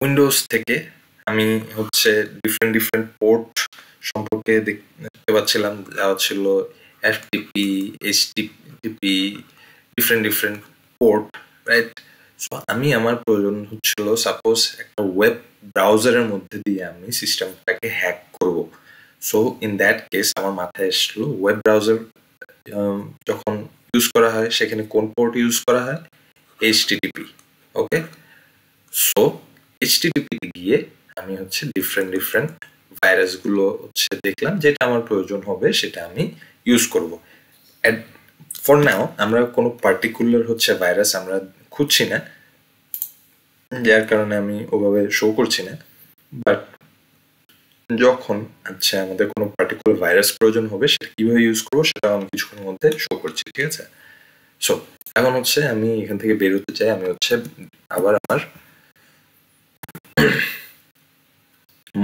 উইন্ডোজ থেকে আমি হচ্ছে ডিফারেন্ট পোর্ট সম্পর্কে দেখতে পাচ্ছিলাম। দেওয়া ছিল FTP, HTTP, different port, right? So আমি আমার প্রয়োজন হচ্ছিল সাপোজ একটা ওয়েব ব্রাউজারের মধ্যে দিয়ে আমি সিস্টেমটাকে হ্যাক করব। সো ইন দ্যাট কেস আমার মাথায় এসেছিল ওয়েব ব্রাউজার যখন ইউজ করা হয় সেখানে কোন পোর্ট ইউজ করা হয়? এইচটিটিপি। ওকে, সো এইচটিটিপি গিয়ে আমি হচ্ছে ডিফারেন্ট ভাইরাসগুলো হচ্ছে দেখলাম, যেটা আমার প্রয়োজন হবে সেটা আমি ইউজ করব। ফর নাও আমরা কোনো পার্টিকুলার হচ্ছে ভাইরাস আমরা খুঁজছি না, যার কারণে আমি ওভাবে শো করছি না। বাট যখন আচ্ছা আমাদের কোনো পার্টিকুলার ভাইরাস প্রয়োজন হবে সেটা কিভাবে ইউজ করবো সেটা আমি কিছুক্ষণের মধ্যে শো করছি, ঠিক আছে? সো এখন হচ্ছে আমি এখান থেকে বের হতে চাই, আমি হচ্ছে আবার আমার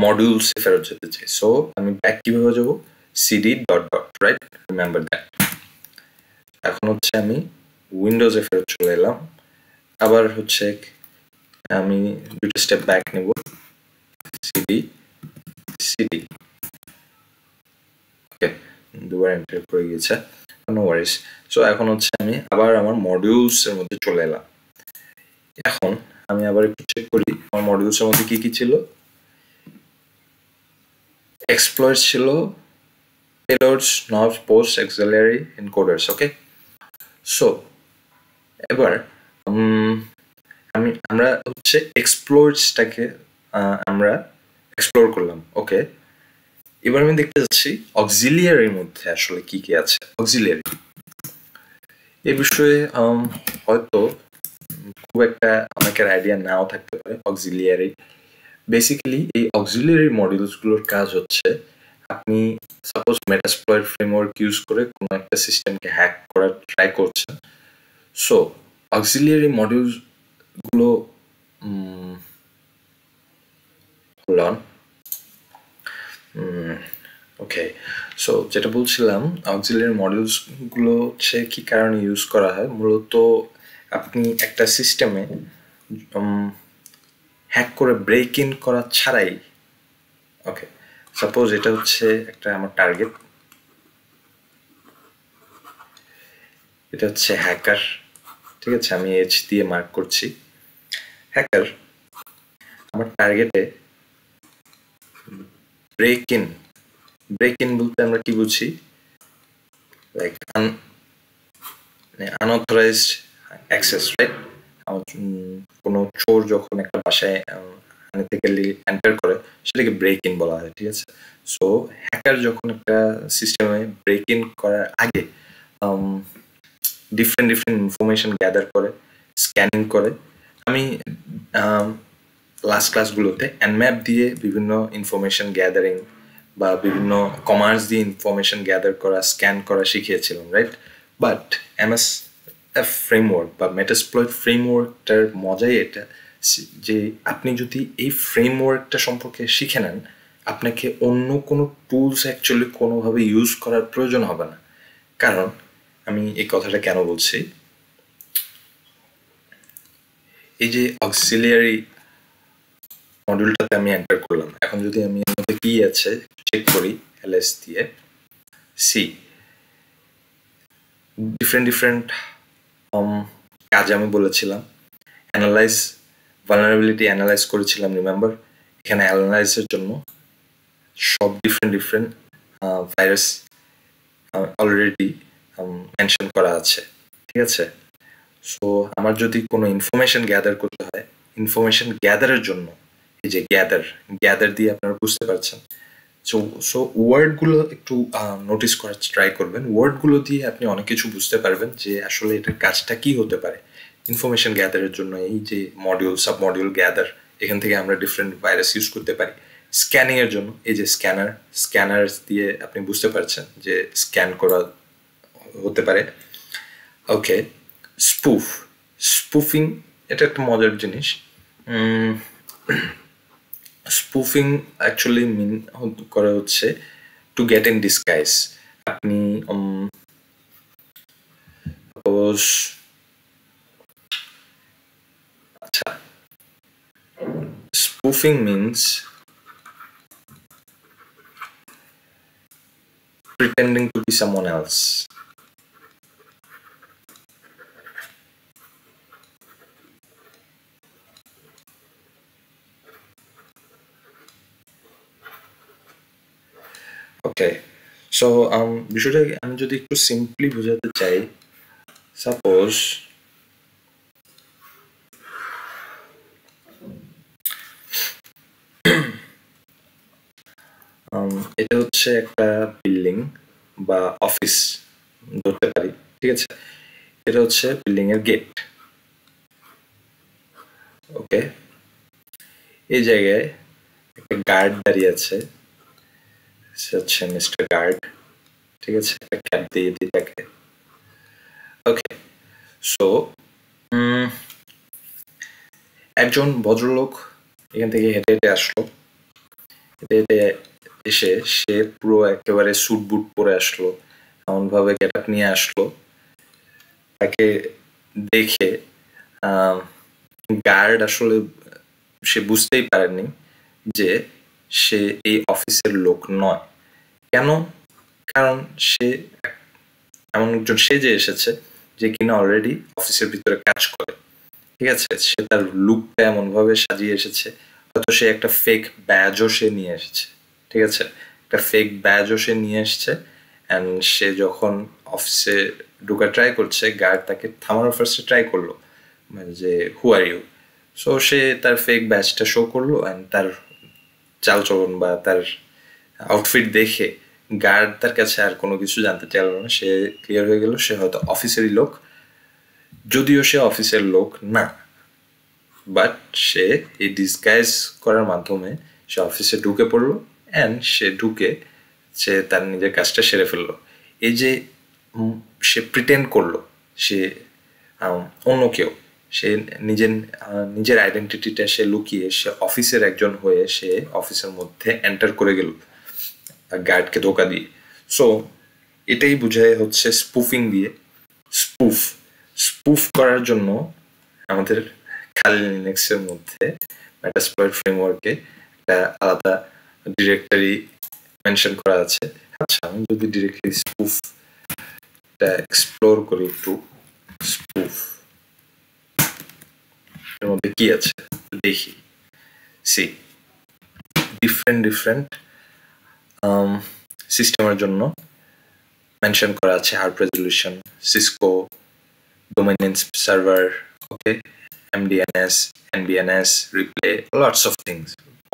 মডিউলসে ফেরত যেতে চাই। সো আমি ব্যাক কিভাবে যাবো? CD dot dot, right? Remember that. এখন হচ্ছে আমি উইন্ডোজে ফেরত চলে এলাম। আবার হচ্ছে আমি দুটো স্টেপ ব্যাক নেব, সিডি। ওকে, দুবার এন্টার করে গিয়েছে, নো ওয়ারিস। সো এখন হচ্ছে আমি আবার আমার মডিউলস এর মধ্যে চলে এলাম। এখন আমি আবার একটু চেক করি আমার মডিউলস এর মধ্যে কি ছিল। এক্সপ্লয়েট ছিল, পেলোডস, নবস, পোস্ট, অক্সিলারি, এনকোডার্স। ওকে, সো এবার আমরা হচ্ছে এক্সপ্লোরসটাকে আমরা এক্সপ্লোর করলাম। ওকে, এবার আমি দেখতে যাচ্ছি অক্সিলিয়ারির মধ্যে আসলে কি আছে। অক্সিলিয়ারি এই বিষয়ে হয়তো খুব একটা অনেকের আইডিয়া নাও থাকতে পারে। অক্সিলিয়ারি বেসিক্যালি এই অক্সিলিয়ারি মডিউলসগুলোর কাজ হচ্ছে আপনি সাপোজ মেটাপ্লয়েড ফ্রেমওয়ার্ক ইউজ করে কোনো একটা সিস্টেমকে হ্যাক করার ট্রাই করছেন। সো অক্সিলিয়ারি মডিউলসগুলো ওকে, সো যেটা বলছিলাম অক্সিলিয়ারি মডিউলসগুলো হচ্ছে কি কারণে ইউজ করা হয়? মূলত আপনি একটা সিস্টেমে হ্যাক করে ব্রেক ইন করা ছাড়াই ওকে, সাপোজ এটা হচ্ছে একটা আমার টার্গেট, এটা হচ্ছে হ্যাকার, ঠিক আছে, আমি এইচ দিয়ে মার্ক করছি হ্যাকার। আমার টার্গেটে ব্রেক ইন, ব্রেক ইন বলতে আমরা কি বুঝি, লাইক আনঅথরাইজড অ্যাক্সেস, রাইট? কোনো চোর যখন একটা বাসায় আনএথিক্যালি এন্টার করে সেটাকে ব্রেক ইন বলা হয়, ঠিক আছে। সো হ্যাকার যখন একটা সিস্টেমে ব্রেক ইন করার আগে ডিফারেন্ট ডিফারেন্ট ইনফরমেশন গ্যাদার করে, স্ক্যানিং করে। আমি লাস্ট ক্লাসগুলোতে এনম্যাপ দিয়ে বিভিন্ন ইনফরমেশন গ্যাদারিং বা বিভিন্ন কমার্স দিয়ে ইনফরমেশন গ্যাদার করা, স্ক্যান করা শিখিয়েছিলাম, রাইট? বাট এমএস ফ্রেমওয়ার্ক বা মেটাসপ্লয়েড ফ্রেমওয়ার্কটার মজাই এটা যে আপনি যদি এই ফ্রেমওয়ার্কটা সম্পর্কে শিখে নেন, আপনাকে অন্য কোনো টুলস অ্যাকচুয়ালি কোনোভাবে ইউজ করার প্রয়োজন হবে না। কারণ আমি এই কথাটা কেন বলছি, এই যে অক্সিলিয়ারি মডিউলটাতে আমি এন্টার করলাম, এখন যদি আমি এর মধ্যে কি আছে চেক করি এলএস দিয়ে, সি ডিফারেন্ট ডিফারেন্ট কাজ আমি বলেছিলাম, অ্যানালাইজ, ভালনারেবিলিটি অ্যানালাইজ করেছিলাম, রিমেম্বার? এখানে অ্যানালাইজের জন্য সব different different virus already mention করা আছে, ঠিক আছে। সো আমার যদি কোনো ইনফরমেশন গ্যাদার করতে হয়, ইনফরমেশন গ্যাদারের জন্য এই যে গ্যাদার দিয়ে আপনারা বুঝতে পারছেন। সো ওয়ার্ডগুলো একটু নোটিস করার ট্রাই করবেন, ওয়ার্ডগুলো দিয়ে আপনি অনেক কিছু বুঝতে পারবেন যে আসলে এটার কাজটা কি হতে পারে। ইনফরমেশন গ্যাদারের জন্য এই যে মডিউল, সাব মডিউল গ্যাদার, এখান থেকে আমরা ডিফারেন্ট ভাইরাস ইউজ করতে পারি। স্ক্যানিং এর জন্য এই যে স্ক্যানার দিয়ে আপনি বুঝতে পারছেন যে স্ক্যান করা হতে পারে। ওকে, স্পুফিং এটা একটা মজার জিনিস। স্পুফিং অ্যাকচুয়ালি মিন করা হচ্ছে টু গেট ইন ডিসগাইজ। আপনি আচ্ছা, spoofing means pretending to be someone else. Okay, so বিষয়টা আমি যদি একটু সিম্পলি বোঝাতে চাই, সাপোজ এটা হচ্ছে একটা বিল্ডিং বা অফিস ধরতে পারি, ঠিক আছে। এটা হচ্ছে বিল্ডিং এর গেট। ওকে, এই জায়গায় একটা গার্ড দাঁড়িয়ে আছে, সে হচ্ছে মিস্টার গার্ড, ঠিক আছে, একটা ক্যাপ দিয়ে দিই তাকে। ওকে, সো একজন ভদ্রলোক এখান থেকে হেঁটে হেঁটে আসলো, হেঁটে হেঁটে এসে সে পুরো একেবারে স্যুট বুট পরে আসলো, এমন ভাবে গেট আপ নিয়ে আসলো। তাকে দেখে গার্ড আসলে সে বুঝতেই পারেনি যে সে এই অফিসের লোক নয়। কেন? কারণ সে এমন একজন সেজে এসেছে যে কিনা অলরেডি অফিসের ভিতরে কাজ করে, ঠিক আছে। সে তার লুকটা এমন ভাবে সাজিয়ে এসেছে, হয়তো সে একটা ফেক ব্যাজও সে নিয়ে এসেছে, ঠিক আছে, একটা ফেক ব্যাজও সে নিয়ে এসেছে। অ্যান্ড সে যখন অফিসে ঢোকা ট্রাই করছে, গার্ড তাকে থামানোর ফার্স্টে ট্রাই করলো, মানে যে হু আর ইউ। সো সে তার ফেক ব্যাজটা শো করলো, অ্যান্ড তার চালচলন বা তার আউটফিট দেখে গার্ড তার কাছে আর কোনো কিছু জানতে চাইল না। সে ক্লিয়ার হয়ে গেল সে হয়তো অফিসেরই লোক, যদিও সে অফিসের লোক না, বাট সে এই ডিসগাইজ করার মাধ্যমে সে অফিসে ঢুকে পড়লো, অ্যান্ড সে ঢুকে সে তার নিজের কাজটা সেরে ফেললো। এই যে সে প্রিটেন্ড করলো সে অন্য কেউ, সে নিজের আইডেন্টিটিটা সে লুকিয়ে সে অফিসের একজন হয়ে সে অফিসের মধ্যে এন্টার করে গেল গার্ডকে ধোকা দিয়ে। সো এটাই বোঝায় হচ্ছে স্পুফিং দিয়ে। স্পুফ করার জন্য আমাদের খালি লিনাক্সের মধ্যে মেটাসপ্লয়েড ফ্রেমওয়ার্কে একটা আলাদা ডিরেক্টরি মেনশন করা আছে। আচ্ছা, আমি যদি ডিরেক্টলি স্পুফটা এক্সপ্লোর করি একটু, স্পুফ এর মধ্যে কি আছে দেখি। সি ডিফারেন্ট সিস্টেমের জন্য মেনশন করা আছে hard resolution, Cisco domain name server, okay, MDNS, NBNS, replay, lots of things,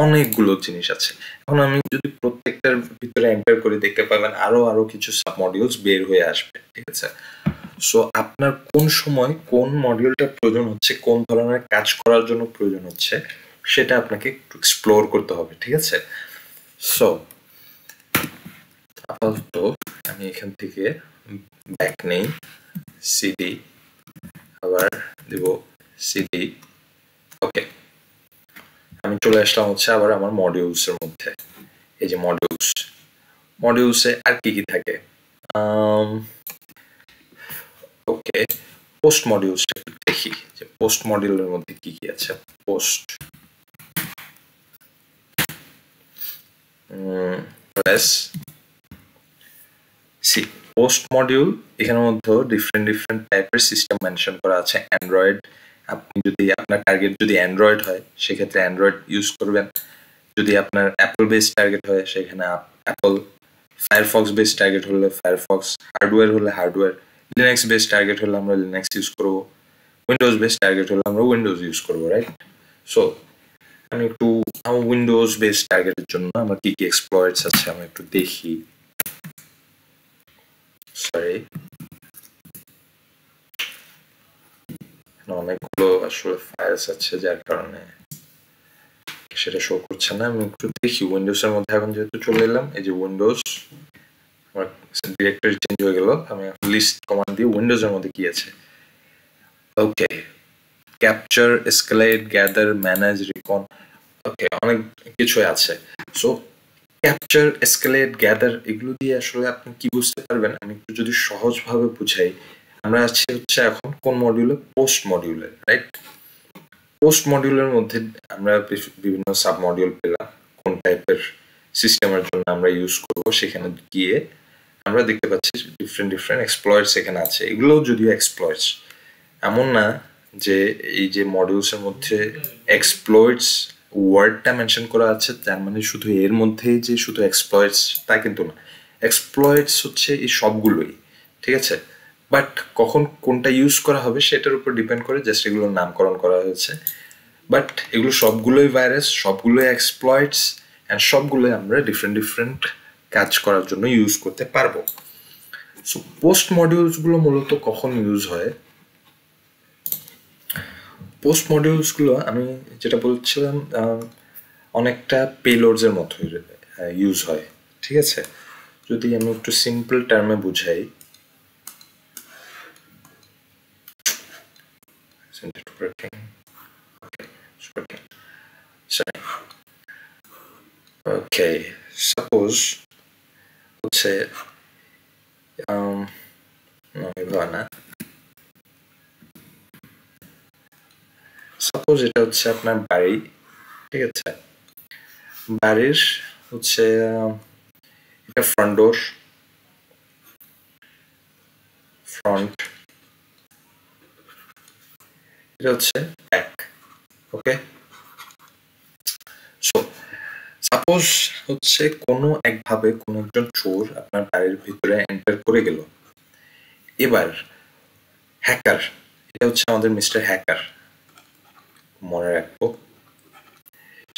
অনেকগুলো জিনিস আছে। এখন আমি যদি প্রত্যেকটার ভিতরে এন্টার করে দেখতে পাবেন আরো কিছু সাব মডিউলস বের হয়ে আসবে, ঠিক আছে? সো আপনার কোন সময় কোন মডিউলটা প্রয়োজন হচ্ছে, কোন ধরনের কাজ করার জন্য প্রয়োজন হচ্ছে, সেটা আপনাকে একটু এক্সপ্লোর করতে হবে, ঠিক আছে? সো আপাতত আমি এখান থেকে ব্যাক নেই, সিডি, আবার দেব সিডি, ওকে। আমি চলে আসলাম হচ্ছে আবার আমার মডিউলস এর মধ্যে। এই যে মডিউলসে আর কি কি থাকে, ওকে, পোস্ট মডিউলসটা দেখি যে পোস্ট মডিউলের মধ্যে কি কি আছে। পোস্ট সি পোস্ট মডিউল, এখানের মধ্যে ডিফারেন্ট টাইপের সিস্টেম মেনশন করা আছে। অ্যান্ড্রয়েড, আপনি যদি আপনার টার্গেট যদি অ্যান্ড্রয়েড হয় সেক্ষেত্রে অ্যান্ড্রয়েড ইউজ করবেন, যদি আপনার অ্যাপল বেসড টার্গেট হয় সেখানে অ্যাপল, ফায়ারফক্স বেসড টার্গেট হলে ফায়ারফক্স, হার্ডওয়্যার হলে হার্ডওয়্যার, লিনাক্স বেসড টার্গেট হলে আমরা লিনাক্স ইউজ করবো, উইন্ডোজ বেসড টার্গেট হলে আমরা উইন্ডোজ ইউজ করবো, রাইট? সো আমি একটু আমার উইন্ডোজ বেসড টার্গেটের জন্য আমার কি কি এক্সপ্লয়েটস আছে আমি একটু দেখি। সরি, অনেকগুলো আসলে ফাইলস আছে যার কারণে সেটা শো করছে না। আমি একটু দেখি উইন্ডোজ এর মধ্যে, এখন যেহেতু চলে এলাম, এই যে উইন্ডোজ, আমার ডিরেক্টরি চেঞ্জ হয়ে গেল, আমি লিস্ট কমান্ড দিয়ে উইন্ডোজ এর মধ্যে কি আছে, ওকে, ক্যাপচার, এসকেলেট, গ্যাদার, ম্যানেজ, রিকন, ওকে, অনেক কিছুই আছে। সো ক্যাপচার, এসকেলেট, গ্যাদার, এগুলো দিয়ে আসলে আপনি কি বুঝতে পারবেন, আমি একটু যদি সহজভাবে বুঝাই, আমরা আছি হচ্ছে এখন কোন মডিউলে, পোস্ট মডিউলে, রাইট? পোস্ট মডিউলের মধ্যে আমরা বিভিন্ন সাব মডিউল পেলাম, কোন টাইপের সিস্টেমের জন্য আমরা ইউজ করব, সেখানে গিয়ে আমরা দেখতে পাচ্ছি ডিফারেন্ট এক্সপ্লয়েটস এখানে আছে। এগুলো যদিও এক্সপ্লয়েটস, এমন না যে এই যে মডিউলস এর মধ্যে এক্সপ্লয়েটস ওয়ার্ডটা মেনশন করা আছে তার মানে শুধু এর মধ্যেই যে শুধু এক্সপ্লয়েটস তা কিন্তু না। এক্সপ্লয়েটস হচ্ছে এই সবগুলোই, ঠিক আছে? বাট কখন কোনটা ইউজ করা হবে সেটার উপর ডিপেন্ড করে, জাস্ট এগুলোর নামকরণ করা হয়েছে। বাট এগুলো সবগুলোই ভাইরাস, সবগুলোই এক্সপ্লয়েটস, অ্যান্ড সবগুলোই আমরা ডিফারেন্ট কাজ করার জন্য ইউজ করতে পারবো। সো পোস্ট মডিউলসগুলো মূলত কখন ইউজ হয়, পোস্ট মডিউলসগুলো আমি যেটা বলছিলাম অনেকটা পেলোডসের মতো ইউজ হয়, ঠিক আছে? যদি আমি একটু সিম্পল টার্মে বুঝাই, ওকে, সাপোজ হচ্ছে না, সাপোজ এটা হচ্ছে আপনার বাড়ি, ঠিক আছে? বাড়ির হচ্ছে এটা ফ্রন্ট ডোর, ফ্রন্ট, এটা হচ্ছে ব্যাক, ওকে? সো সাপোজ হচ্ছে কোনো একভাবে কোনো একজন চোর আপনার বাড়ির ভিতরে এন্টার করে গেল। এবার হ্যাকার, এটা হচ্ছে আমাদের মিস্টার হ্যাকার, মনে রাখবো,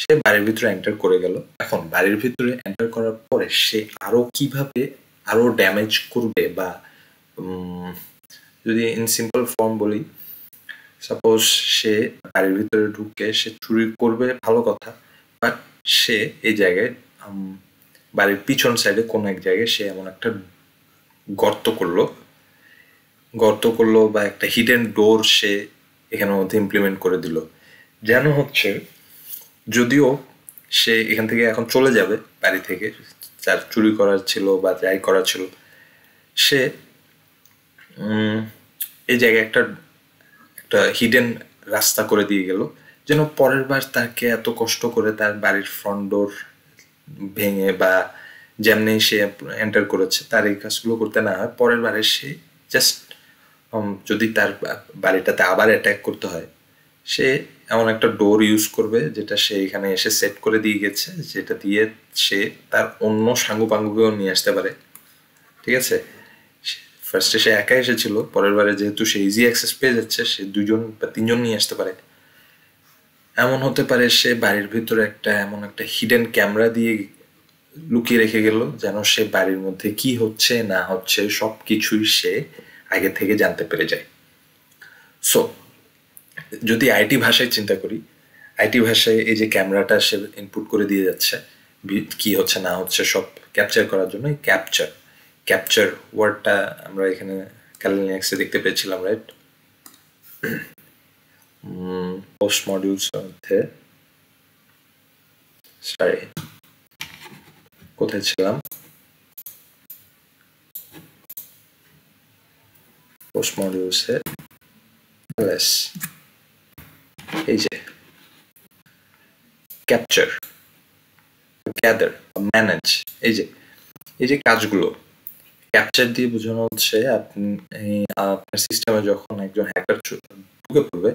সে বাড়ির ভিতরে এন্টার করে গেল। এখন বাড়ির ভিতরে এন্টার করার পরে সে আরো কিভাবে আরো ড্যামেজ করবে, বা যদি ইন সিম্পল ফর্ম বলি, সাপোজ সে বাড়ির ভিতরে ঢুকে সে চুরি করবে, ভালো কথা, বাট সে এই জায়গায় বাড়ির পিছন সাইডে কোনো এক জায়গায় সে এমন একটা গর্ত করলো বা একটা হিডেন ডোর সে এখানের মধ্যে ইমপ্লিমেন্ট করে দিল, যেন হচ্ছে যদিও সে এখান থেকে এখন চলে যাবে বাড়ি থেকে, যার চুরি করার ছিল বা যাই করার ছিল, সে এই জায়গায় একটা হিডেন রাস্তা করে দিয়ে গেল, যেন পরের বার তাকে এত কষ্ট করে তার বাড়ির ফ্রন্ট ডোর ভেঙে বা যেমনি সে এন্টার করেছে তার এই কাজগুলো করতে না হয়, পরের বারে সে জাস্ট যদি তার বাড়িটাতে আবার অ্যাটাক করতে হয়, সে এমন একটা ডোর ইউজ করবে যেটা সে এখানে এসে সেট করে দিয়ে গেছে, যেটা দিয়ে সে তার অন্য সাঙ্গুপাঙ্গুকেও নিয়ে আসতে পারে। ঠিক আছে, ফার্স্টে সে একা এসেছিল, পরের বারে যেহেতু সে ইজি অ্যাক্সেস পেয়ে যাচ্ছে, সে 2জন বা 3জন নিয়ে আসতে পারে। এমন হতে পারে সে বাড়ির ভিতরে এমন একটা হিডেন ক্যামেরা দিয়ে লুকিয়ে রেখে গেল, যেন সে বাড়ির মধ্যে কি হচ্ছে না হচ্ছে সব কিছুই সে আগে থেকে জানতে পেরে যায়। সো যদি আইটি ভাষায় চিন্তা করি, আইটি ভাষায় এই যে ক্যামেরাটা সে ইনপুট করে দিয়ে যাচ্ছে কি হচ্ছে না হচ্ছে সব ক্যাপচার করার জন্য, ক্যাপচার ওয়ার্ডটা আমরা এখানে ক্যালি লিনাক্সে দেখতে পেয়েছিলাম, রাইট? পোস্ট মডিউলস মধ্যে, সরি কোথায় ছিলাম, পোস্ট মডিউলসে ls, এই যে ক্যাপচার, গ্যাদার, ম্যানেজ, এই যে কাজগুলো ক্যাপচার দিয়ে বোঝানো হচ্ছে আপনার সিস্টেমে যখন একজন হ্যাকার ঢুকে পড়বে,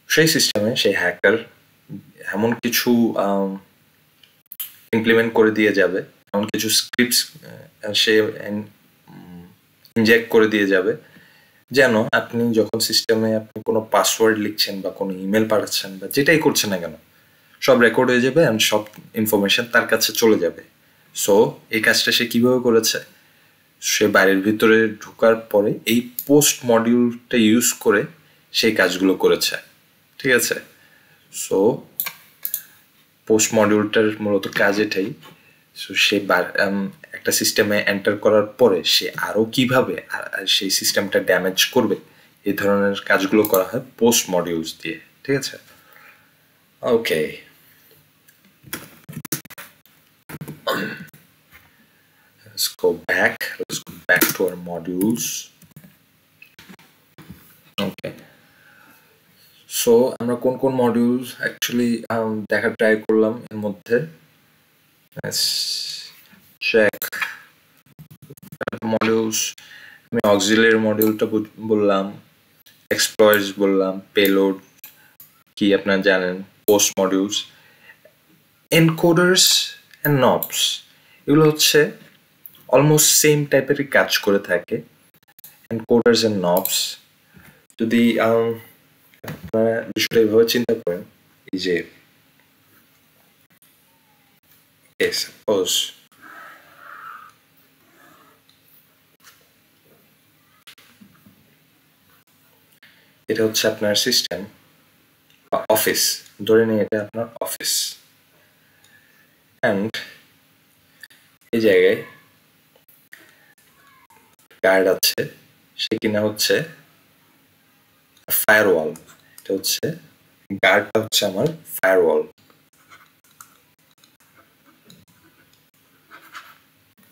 সেই সিস্টেমে সেই হ্যাকার এমন কিছু ইমপ্লিমেন্ট করে দিয়ে যাবে, এমন কিছু স্ক্রিপ্টস সে ইনজেক্ট করে দিয়ে যাবে, যেন আপনি যখন সিস্টেমে আপনি কোনো পাসওয়ার্ড লিখছেন বা কোনো ইমেল পাঠাচ্ছেন বা যেটাই করছেন না কেন, সব রেকর্ড হয়ে যাবে অ্যান্ড সব ইনফরমেশন তার কাছে চলে যাবে। সো এই কাজটা সে কিভাবে করেছে, সে বাড়ির ভিতরে ঢোকার পরে এই পোস্ট মডিউলটা ইউজ করে সেই কাজগুলো করেছে। ঠিক আছে, সো পোস্ট মডিউলটার মূলত কাজ এটাই। সো সে একটা সিস্টেমে এন্টার করার পরে সে আরও কিভাবে সেই সিস্টেমটা ড্যামেজ করবে, এই ধরনের কাজগুলো করা হয় পোস্ট মডিউলস দিয়ে। ঠিক আছে, ওকে। Let's go back to our modules. Okay, so আমরা কোন কোন মডিউলস অ্যাকচুয়ালি দেখার ট্রাই করলাম এর মধ্যে। Let's check modules. আমি অক্সিলারি মডিউলটা বললাম, এক্সপ্লয়েটস বললাম, পেলোড কি আপনারা জানেন, পোস্ট মডিউলস, এনকোডার্স অ্যান্ড নবস, এগুলো হচ্ছে অলমোস্ট সেম টাইপেরই কাজ করে থাকে। এনকোডার্স অ্যান্ড নবস যদি আপনারা বিষয়টা এইভাবে চিন্তা করেন, এই যে সাপোজ এটা হচ্ছে আপনার সিস্টেম বা অফিস, ধরে নিই এটা আপনার অফিস, অ্যান্ড এই জায়গায় গার্ড আছে, সে কিনা হচ্ছে ফায়ারওয়াল, এটা হচ্ছে গার্ডটা হচ্ছে আমার ফায়ারওয়াল।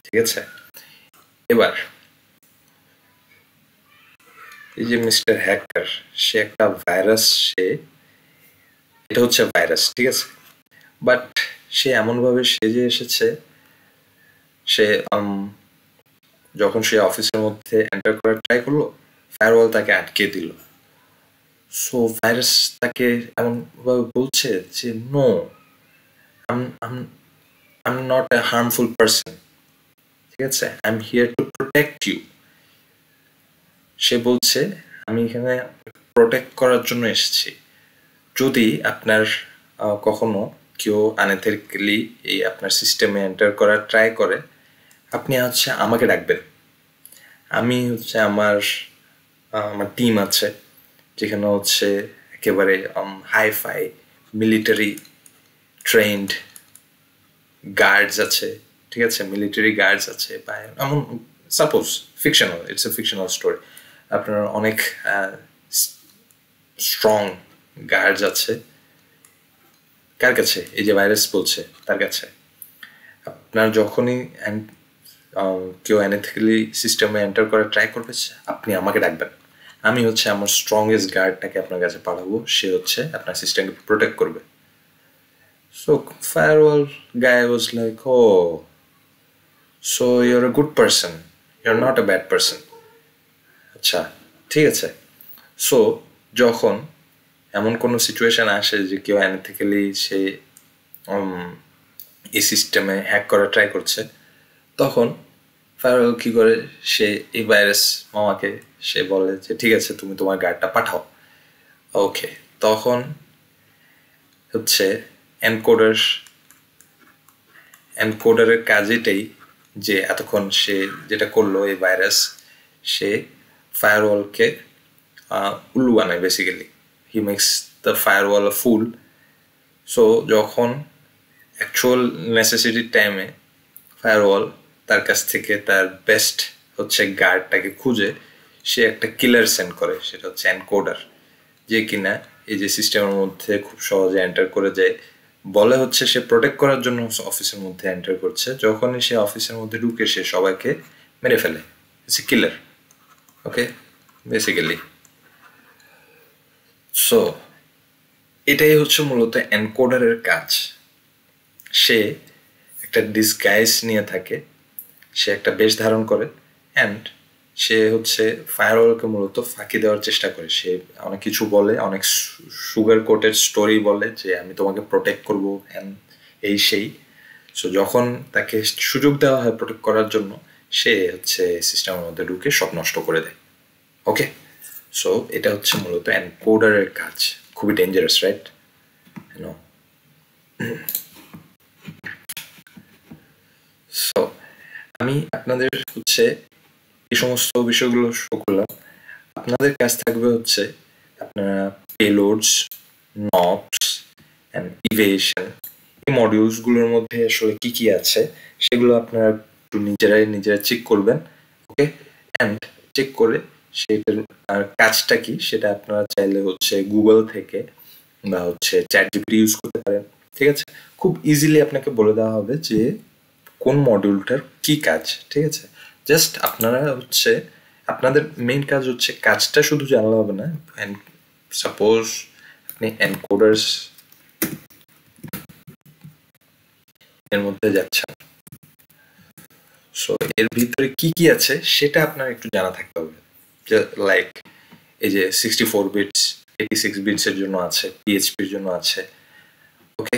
ঠিক আছে, এবার এই যে মিস্টার হ্যাকার, সে একটা ভাইরাস, এটা হচ্ছে ভাইরাস। ঠিক আছে, বাট সে এমনভাবে সেজে এসেছে, সে যখন সে অফিসের মধ্যে এন্টার করার ট্রাই করলো, ফায়ারওয়াল তাকে আটকে দিল। সো ভাইরাস তাকে এমনভাবে বলছে যে no, I am not a harmful person. ঠিক আছে, I am here to protect you. সে বলছে আমি এখানে প্রোটেক্ট করার জন্য এসেছি। যদি আপনার কখনো কেউ আনএথিক্যালি এই আপনার সিস্টেমে এন্টার করার ট্রাই করে, আপনি হচ্ছে আমাকে ডাকবেন। আমি হচ্ছে আমার টিম আছে, যেখানে হচ্ছে একেবারে হাইফাই মিলিটারি ট্রেন্ড গার্ডস আছে। ঠিক আছে, মিলিটারি গার্ডস আছে, বা এমন suppose fictional, it's a fictional story, আপনার অনেক স্ট্রং গার্ডস আছে। কার কাছে? এই যে ভাইরাস বলছে তার কাছে। আপনার যখনই কেউ অ্যানএথিক্যালি সিস্টেমে এন্টার করার ট্রাই করবে, আপনি আমাকে ডাকবেন। আমি হচ্ছে আমার স্ট্রংগেস্ট গার্ডটাকে আপনার কাছে পাঠাবো, সে হচ্ছে আপনার সিস্টেমকে প্রোটেক্ট করবে। So firewall guy was like, oh, so you're a good person, you're not a bad person. আচ্ছা, ঠিক আছে। সো যখন এমন কোনো সিচুয়েশন আসে যে কেউ অ্যানালিটিক্যালি সে এই সিস্টেমে হ্যাক করার ট্রাই করছে, তখন ফায়ারওয়াল কি করে, সে এই ভাইরাস মামাকে সে বলে যে ঠিক আছে তুমি তোমার গার্ডটা পাঠাও। ওকে, তখন হচ্ছে এনকোডার এনকোডারের কাজ এটাই যে এতক্ষণ সে যেটা করলো এই ভাইরাস, সে ফায়ারওয়ালকে উল্লু বানায় basically. He makes the firewall a fool. So যখন অ্যাকচুয়াল নেসেসিটির টাইমে ফায়ারওয়াল তার কাছ থেকে তার বেস্ট হচ্ছে গার্ডটাকে খুঁজে সে একটা কিলার সেন্ড করে, সেটা হচ্ছে এনকোডার, যে কিনা এই যে সিস্টেমের মধ্যে খুব সহজে এন্টার করে যায়। বলে হচ্ছে সে প্রোটেক্ট করার জন্য অফিসের মধ্যে এন্টার করছে, যখনই সে অফিসের মধ্যে ঢুকে সে সবাইকে মেরে ফেলে। It's a killer. Okay, basically. So এটাই হচ্ছে মূলত এনকোডারের কাজ। সে একটা ডিসগাইজ নিয়ে থাকে, সে একটা বেশ ধারণ করে, অ্যান্ড সে হচ্ছে ফায়ারওয়ালকে মূলত ফাঁকি দেওয়ার চেষ্টা করে। সে অনেক কিছু বলে, অনেক সুগার কোটেড স্টোরি বলে যে আমি তোমাকে প্রোটেক্ট করবো অ্যান্ড এই সেই। সো যখন তাকে সুযোগ দেওয়া হয় প্রোটেক্ট করার জন্য, সে হচ্ছে সিস্টেমের মধ্যে ঢুকে সব নষ্ট করে দেয়। ওকে, সো এটা হচ্ছে মূলত এনকোডারের কাজ। খুবই ডেঞ্জারাস, রাইট? নো। সো আমি আপনাদের হচ্ছে এই সমস্ত বিষয়গুলো শো করলাম। আপনাদের কাজ থাকবে হচ্ছে আপনারা পেলোডস, নপস অ্যান্ড ইভেশন, এই মডিউলসগুলোর মধ্যে আসলে কি কি আছে সেগুলো আপনারা একটু নিজেরা চেক করবেন। ওকে, অ্যান্ড চেক করে সেটার আর কাজটা কি সেটা আপনারা চাইলে হচ্ছে গুগল থেকে বা হচ্ছে চ্যাটজিপিটি ইউজ করতে পারেন। ঠিক আছে, খুব ইজিলি আপনাকে বলে দেওয়া হবে যে কোন মডিউলটার কি কাজ। ঠিক আছে, জাস্ট আপনারা হচ্ছে আপনাদের মেইন কাজ হচ্ছে কাজটা শুধু জানলে হবে না। সাপোজ আপনি এনকোডার্স এর মধ্যে যাচ্ছেন, সো এর ভিতরে কি কি আছে সেটা আপনার একটু জানা থাকতে হবে। লাইক এই যে 64 বিটস, 86 বিটস এর জন্য আছে, পিএইচপির জন্য আছে। ওকে,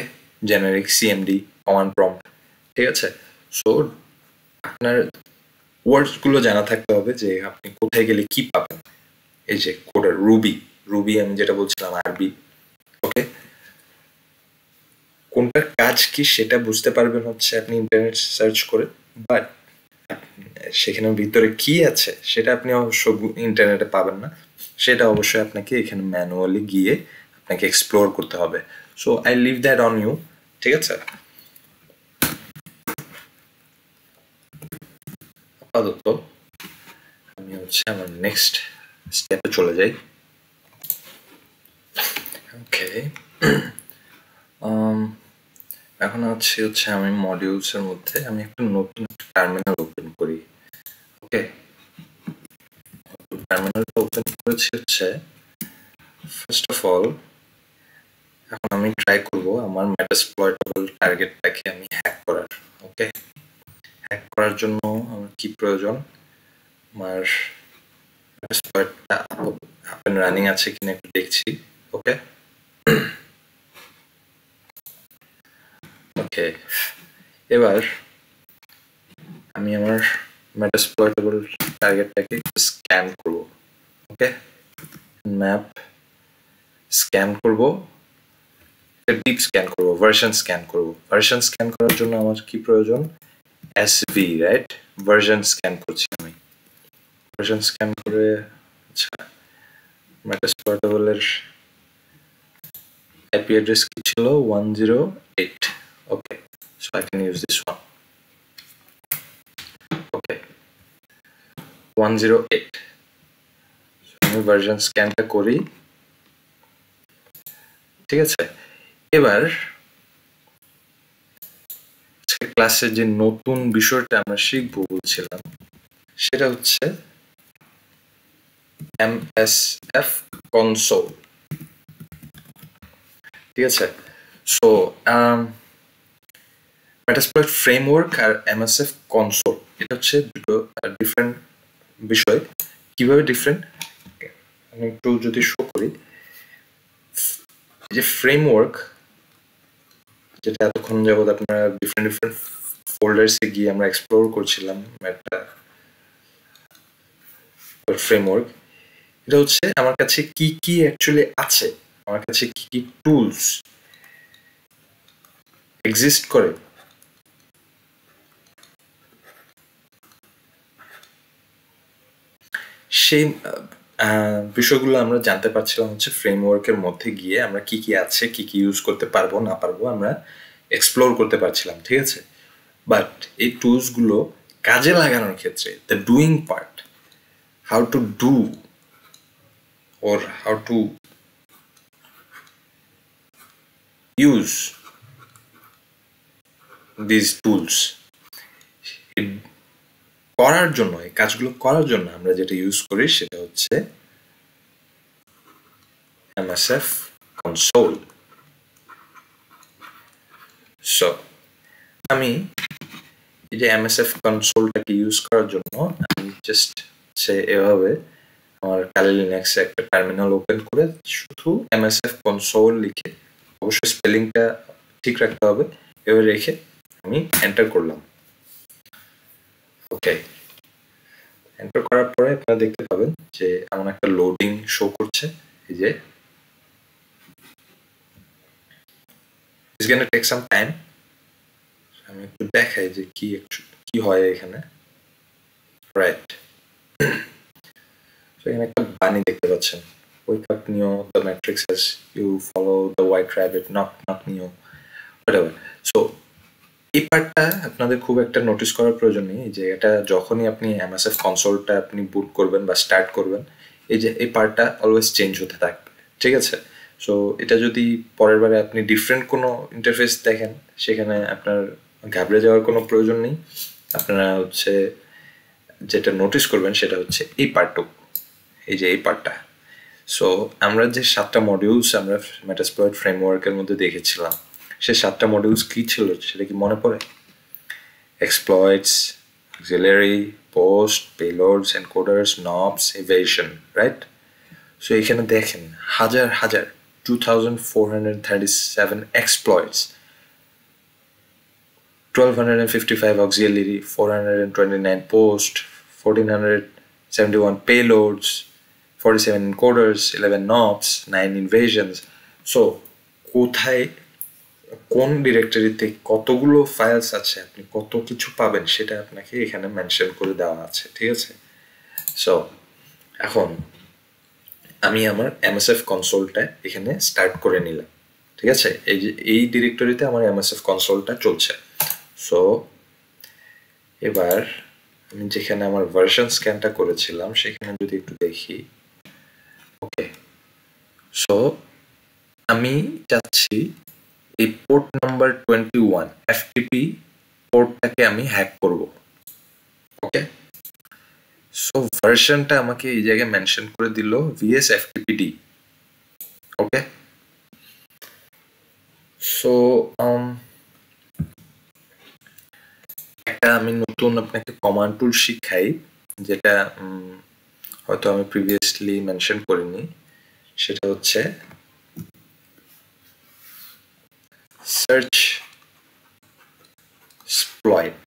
জেনারিক সিএমডি, কমান্ড প্রম্পট। ঠিক আছে, সো আপনার ওয়ার্ডসগুলো জানা থাকতে হবে যে আপনি কোথায় গেলে কি পাবেন। এই যে কোডার রুবি আমি যেটা বলছিলাম, আরবি। ওকে, কোনটার কাজ কি সেটা বুঝতে পারবেন হচ্ছে আপনি ইন্টারনেট সার্চ করে, বাট সেখানের ভিতরে কি আছে সেটা আপনি অবশ্য ইন্টারনেটে পাবেন না, সেটা অবশ্যই আপনাকে এখানে ম্যানুয়ালি গিয়ে আপনাকে এক্সপ্লোর করতে হবে। So I leave that on you. ঠিক আছে, আপাতত আমি হচ্ছে আমার নেক্সট স্টেপে চলে যাই। ওকে, এখন হচ্ছে আমি মডিউলসের মধ্যে আমি একটা নতুন টার্মিনাল ওপেন করি। ওকে, টার্মিনালটা ওপেন করেছি হচ্ছে ফার্স্ট অফ অল এখন আমি ট্রাই করব আমার মেটাসপ্লয়েটেবল টার্গেটটাকে আমি হ্যাক করার। ওকে, হ্যাক করার জন্য আমার কি প্রয়োজন, আমার মেটাসপ্লয়েটটা আপ এন্ড রানিং আছে কিনা একটু দেখছি। ওকে, ওকে, এবার আমি আমার মেটাসপ্লয়েটেবল টার্গেটটাকে স্ক্যান করব। ওকে, ম্যাপ স্ক্যান করব, ডিপ স্ক্যান করব, ভার্সন স্ক্যান করব। ভার্সন স্ক্যান করার জন্য আমার কি প্রয়োজন, এসভি, রাইট? ভার্সন স্ক্যান করছি আমি। ভার্সন স্ক্যান করে আচ্ছা মেটাসপ্লয়েটেবলের আইপি অ্যাড্রেস কি ছিল, 108। Okay, so I can use this one. Okay, 108। আমি ভার্সন স্ক্যানটা করি। ঠিক আছে, এবার ক্লাসে যে নতুন বিষয়টা আমরা শিখবো বলছিলাম সেটা হচ্ছে MSF কনসোল। ঠিক আছে, সো মেটাসপ্লয়েট ফ্রেমওয়ার্ক আর এমএসএফ কনসোল এটা হচ্ছে দুটো ডিফারেন্ট বিষয়। কিভাবে ডিফারেন্ট আমি একটু যদি শো করি, যে ফ্রেমওয়ার্ক যেটা এতক্ষণ যাবত আপনারা ডিফারেন্ট ডিফারেন্ট ফোল্ডার্সে গিয়ে আমরা এক্সপ্লোর করছিলাম একটা ফ্রেমওয়ার্ক, এটা হচ্ছে আমার কাছে কি কি অ্যাকচুয়ালি আছে, আমার কাছে কি কি টুলস এক্সিস্ট করে সেই বিষয়গুলো আমরা জানতে পারছিলাম হচ্ছে ফ্রেমওয়ার্কের মধ্যে গিয়ে আমরা কি কি আছে, কি কি ইউজ করতে পারবো না পারবো আমরা এক্সপ্লোর করতে পারছিলাম, ঠিক আছে। বাট এই টুলসগুলো কাজে লাগানোর ক্ষেত্রে the doing part, how to do or how to use these tools করার জন্য, এই কাজগুলো করার জন্য আমরা যেটা ইউজ করি সেটা হচ্ছে এমএসএফ কনসোল। সো আমি এই যে এমএসএফ কনসোলটাকে ইউজ করার জন্য আমি জাস্ট এভাবে আমার কালি লিনাক্সে একটা টার্মিনাল ওপেন করে শুধু এমএসএফ কনসোল লিখে, অবশ্যই স্পেলিংটা ঠিক রাখতে হবে, এভাবে রেখে আমি এন্টার করলাম। ওকে, এন্টার করার পরে আপনারা দেখতে পাবেন যে এমন একটা লোডিং শো করছে, এই যে it's gonna take some time. আমি একটু দেখাই যে কি হয় এখানে। রাইট, এখানে একটা বাণী দেখতে পাচ্ছেন, wake up Neo, the matrix says you follow the white rabbit, not Neo, whatever. So এই পার্টটা আপনাদের খুব একটা নোটিস করার প্রয়োজন নেই, যে এটা যখনই আপনি এমএসএফ কনসোলটা আপনি বুট করবেন বা স্টার্ট করবেন, এই যে এই পার্টটা অলওয়েজ চেঞ্জ হতে থাকবে, ঠিক আছে। সো এটা যদি পরের বারে আপনি ডিফারেন্ট কোনো ইন্টারফেস দেখেন, সেখানে আপনার ঘাবড়ে যাওয়ার কোনো প্রয়োজন নেই। আপনারা হচ্ছে যেটা নোটিস করবেন সেটা হচ্ছে এই পার্টটুকু, এই যে এই পার্টটা। সো আমরা যে 7টা মডিউলস আমরা মেটাসপ্লয়েট ফ্রেমওয়ার্কের মধ্যে দেখেছিলাম, সে 7টা মডিউলস কি ছিল সেটা কি মনে পড়ে? Exploits, auxiliary, post, payloads, encoders, nops, evasion, right? So এখানে দেখেন হাজার হাজার 2437 exploits, 1255 auxiliary, 429 post, 1471 payloads, 47 encoders, 11 knobs, 9 invasions. So কোথায় কোন ডিরেক্টরিতে কতগুলো ফাইলস আছে, আপনি কত কিছু পাবেন সেটা আপনাকে এখানে মেনশন করে দেওয়া আছে, ঠিক আছে। সো এখন আমি আমার এমএসএফ কনসোলটা এখানে স্টার্ট করে নিলাম, ঠিক আছে। এই যে এই ডিরেক্টরিতে আমার এমএসএফ কনসোলটা চলছে। সো এবার আমি যেখানে আমার ভার্সন স্ক্যানটা করেছিলাম সেখানে যদি একটু দেখি, ওকে। সো আমি চাচ্ছি এই পোর্ট নাম্বার 21 এফটিপি পোর্টটাকে আমি হ্যাক করব, ওকে। সো ভার্সনটা আমাকে এই জায়গায় মেনশন করে দিল ভিএস এফটিপিডি, ওকে। সো একটা আমি নতুন আপনাকে কমান্ড টুল শিখাই, যেটা হয়তো আমি প্রিভিয়াসলি মেনশন করিনি, সেটা হচ্ছে সার্চ স্প্লয়েট।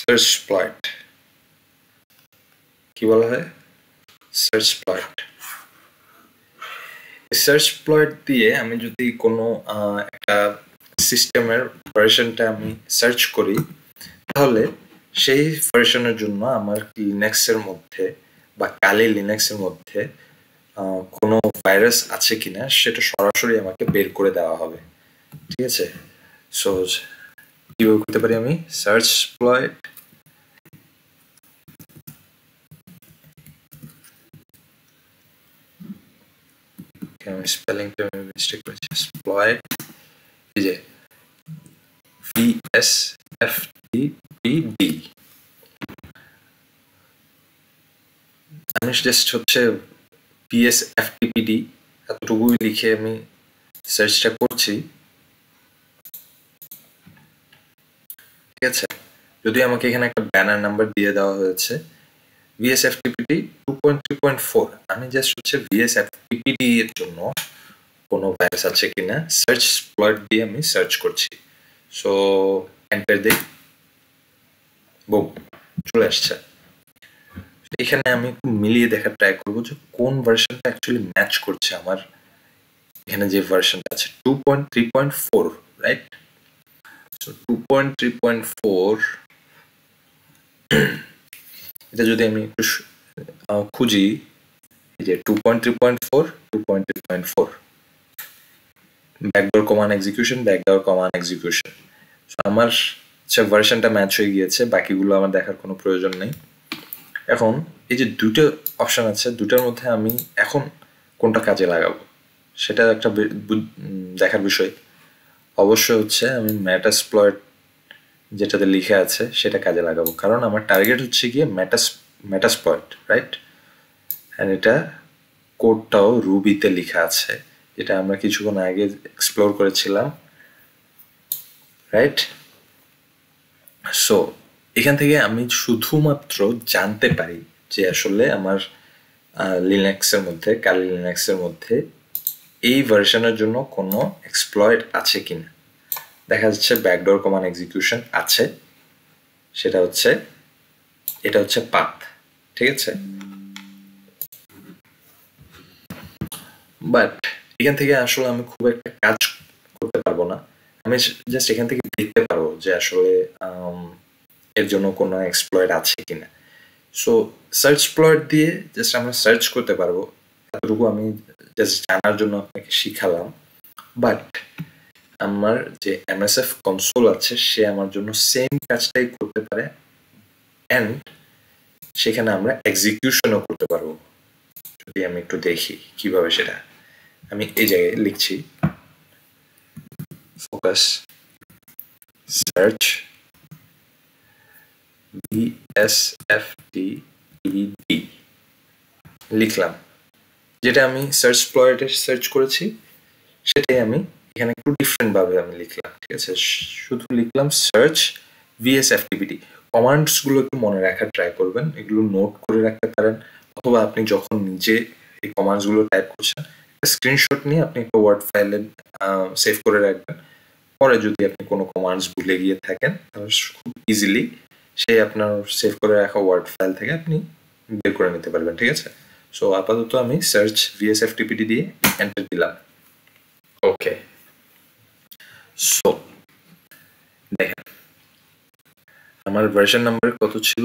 সার্চ স্প্লয়েট কি বলা হয়? সার্চ স্প্লয়েট। সার্চ স্প্লয়েট দিয়ে আমি যদি কোনো একটা সিস্টেমের ভার্সনটা আমি সার্চ করি, তাহলে সেই ভার্সনের জন্য আমার লিনাক্সের মধ্যে বা কালি লিনাক্সের মধ্যে কোনো ভাইরাস আছে কিনা সেটা সরাসরি আমাকে বের করে দেওয়া হবে, ঠিক আছে। সো কিভাবে করতে পারি আমি? সার্চ স্প্লয়েট, আমি স্পেলিংটা মিস্টেক করেছি, স্প্লয়েট, এই যে VSFTPD, আমি জাস্ট হচ্ছে VSFTPD এতটুকুই লিখে আমি সার্চটা করছি, ঠিক আছে। যদি আমাকে এখানে একটা ব্যানার নাম্বার দিয়ে দেওয়া হয়েছে VSFTPD 2.3.4, আমি জাস্ট হচ্ছে VSFTPD এর জন্য কোনো ভাইরাস আছে কিনা সার্চ এক্সপ্লয়েট দিয়ে আমি সার্চ করছি। সো এন্টার দিই, বুম, চলে আসছে। এখানে আমি একটু মিলিয়ে দেখার ট্রাই করবো যে কোন ভার্সনটা অ্যাকচুয়ালি ম্যাচ করছে আমার এখানে যে ভার্সনটা আছে 2.3.4, রাইট? সো 2.3.4 এটা যদি আমি একটু খুঁজি, এই যে 2.3.4 2.3.4 backdoor command execution, backdoor command execution. আমার ভার্সনটা ম্যাচ হয়ে গিয়েছে, বাকিগুলো আমার দেখার কোনো প্রয়োজন নেই। এখন এই যে দুটো অপশন আছে, দুটার মধ্যে আমি এখন কোনটা কাজে লাগাবো সেটা একটা দেখার বিষয়। অবশ্যই হচ্ছে আমি মেটাসপ্লয়েট যেটাতে লিখে আছে সেটা কাজে লাগাবো, কারণ আমার টার্গেট হচ্ছে গিয়ে মেটাসপ্লয়েট, রাইট? অ্যান্ড এটা কোডটাও রুবিতে লেখা আছে, যেটা আমরা কিছুক্ষণ আগে এক্সপ্লোর করেছিলাম, রাইট? সো এখান থেকে আমি শুধুমাত্র জানতে পারি যে আসলে আমার লিনাক্সের মধ্যে, কালি লিনাক্সের মধ্যে এই ভার্সনের জন্য কোনো এক্সপ্লয়েট আছে কিনা। দেখা যাচ্ছে ব্যাকডোর কমান্ড এক্সিকিউশন আছে, সেটা হচ্ছে এটা হচ্ছে পাথ, ঠিক আছে। বাট এখান থেকে আসলে আমি খুব একটা কাজ করতে পারবো না, আমি জাস্ট এখান থেকে দেখতে পারবো যে আসলে এর জন্য কোনো এক্সপ্লয়েট আছে কিনা। সো সার্চ এক্সপ্লয়েট দিয়ে জাস্ট আমরা সার্চ করতে পারবো, এতটুকু আমি জাস্ট জানার জন্য আপনাকে শিখালাম। বাট আমার যে MSF কনসোল আছে সে আমার জন্য সেম কাজটাই করতে পারে, অ্যান্ড সেখানে আমরা এক্সিকিউশনও করতে পারবো। যদি আমি একটু দেখি কিভাবে, সেটা আমি এই জায়গায় লিখছি ফোকাস সার্চ VSFTPD লিখলাম, যেটা আমি সার্চ এক্সপ্লয়েটে সার্চ করেছি সেটাই আমি এখানে একটু ডিফারেন্ট ভাবে আমি লিখলাম, ঠিক আছে। শুধু লিখলাম সার্চ VSFTPD। কমান্ডসগুলো একটু মনে রাখার ট্রাই করবেন, এগুলো নোট করে রাখতে পারেন, অথবা আপনি যখন নিজে এই কমান্ডসগুলো টাইপ করছেন স্ক্রিনশট নিয়ে আপনি একটা ওয়ার্ড ফাইলে সেভ করে রাখবেন। পরে যদি আপনি কোনো কমান্ডস ভুলে গিয়ে থাকেন তাহলে খুব ইজিলি সেই আপনার সেভ করে রাখা ওয়ার্ড ফাইল থেকে আপনি বের করে নিতে পারবেন, ঠিক আছে। সো আপাতত আমি সার্চ VSFTPD দিয়ে এন্টার দিলাম। ওকে, সো দেখেন আমার ভার্সন নাম্বার কত ছিল,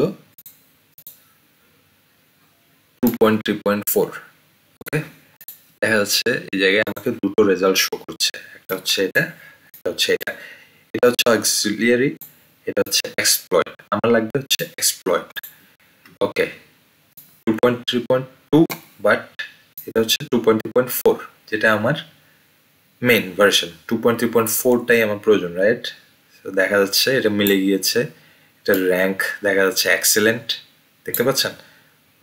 2.3.4। ওকে, দেখা যাচ্ছে এই জায়গায় আমাকে দুটো রেজাল্ট শো করছে, একটা হচ্ছে এটা, একটা হচ্ছে এটা। এটা হচ্ছে অক্সিলিয়ারি, এটা হচ্ছে এক্সপ্লয়েট। আমার লাগবে হচ্ছে এক্সপ্লয়েট। ওকে, 2.3.2, বাট এটা হচ্ছে 2.3.4, যেটা আমার মেইন ভার্সন। 2.3.4টাই আমার প্রয়োজন, রাইট? দেখা যাচ্ছে এটা মিলে গিয়েছে, এটা র্যাঙ্ক দেখা যাচ্ছে এক্সেলেন্ট, দেখতে পাচ্ছেন?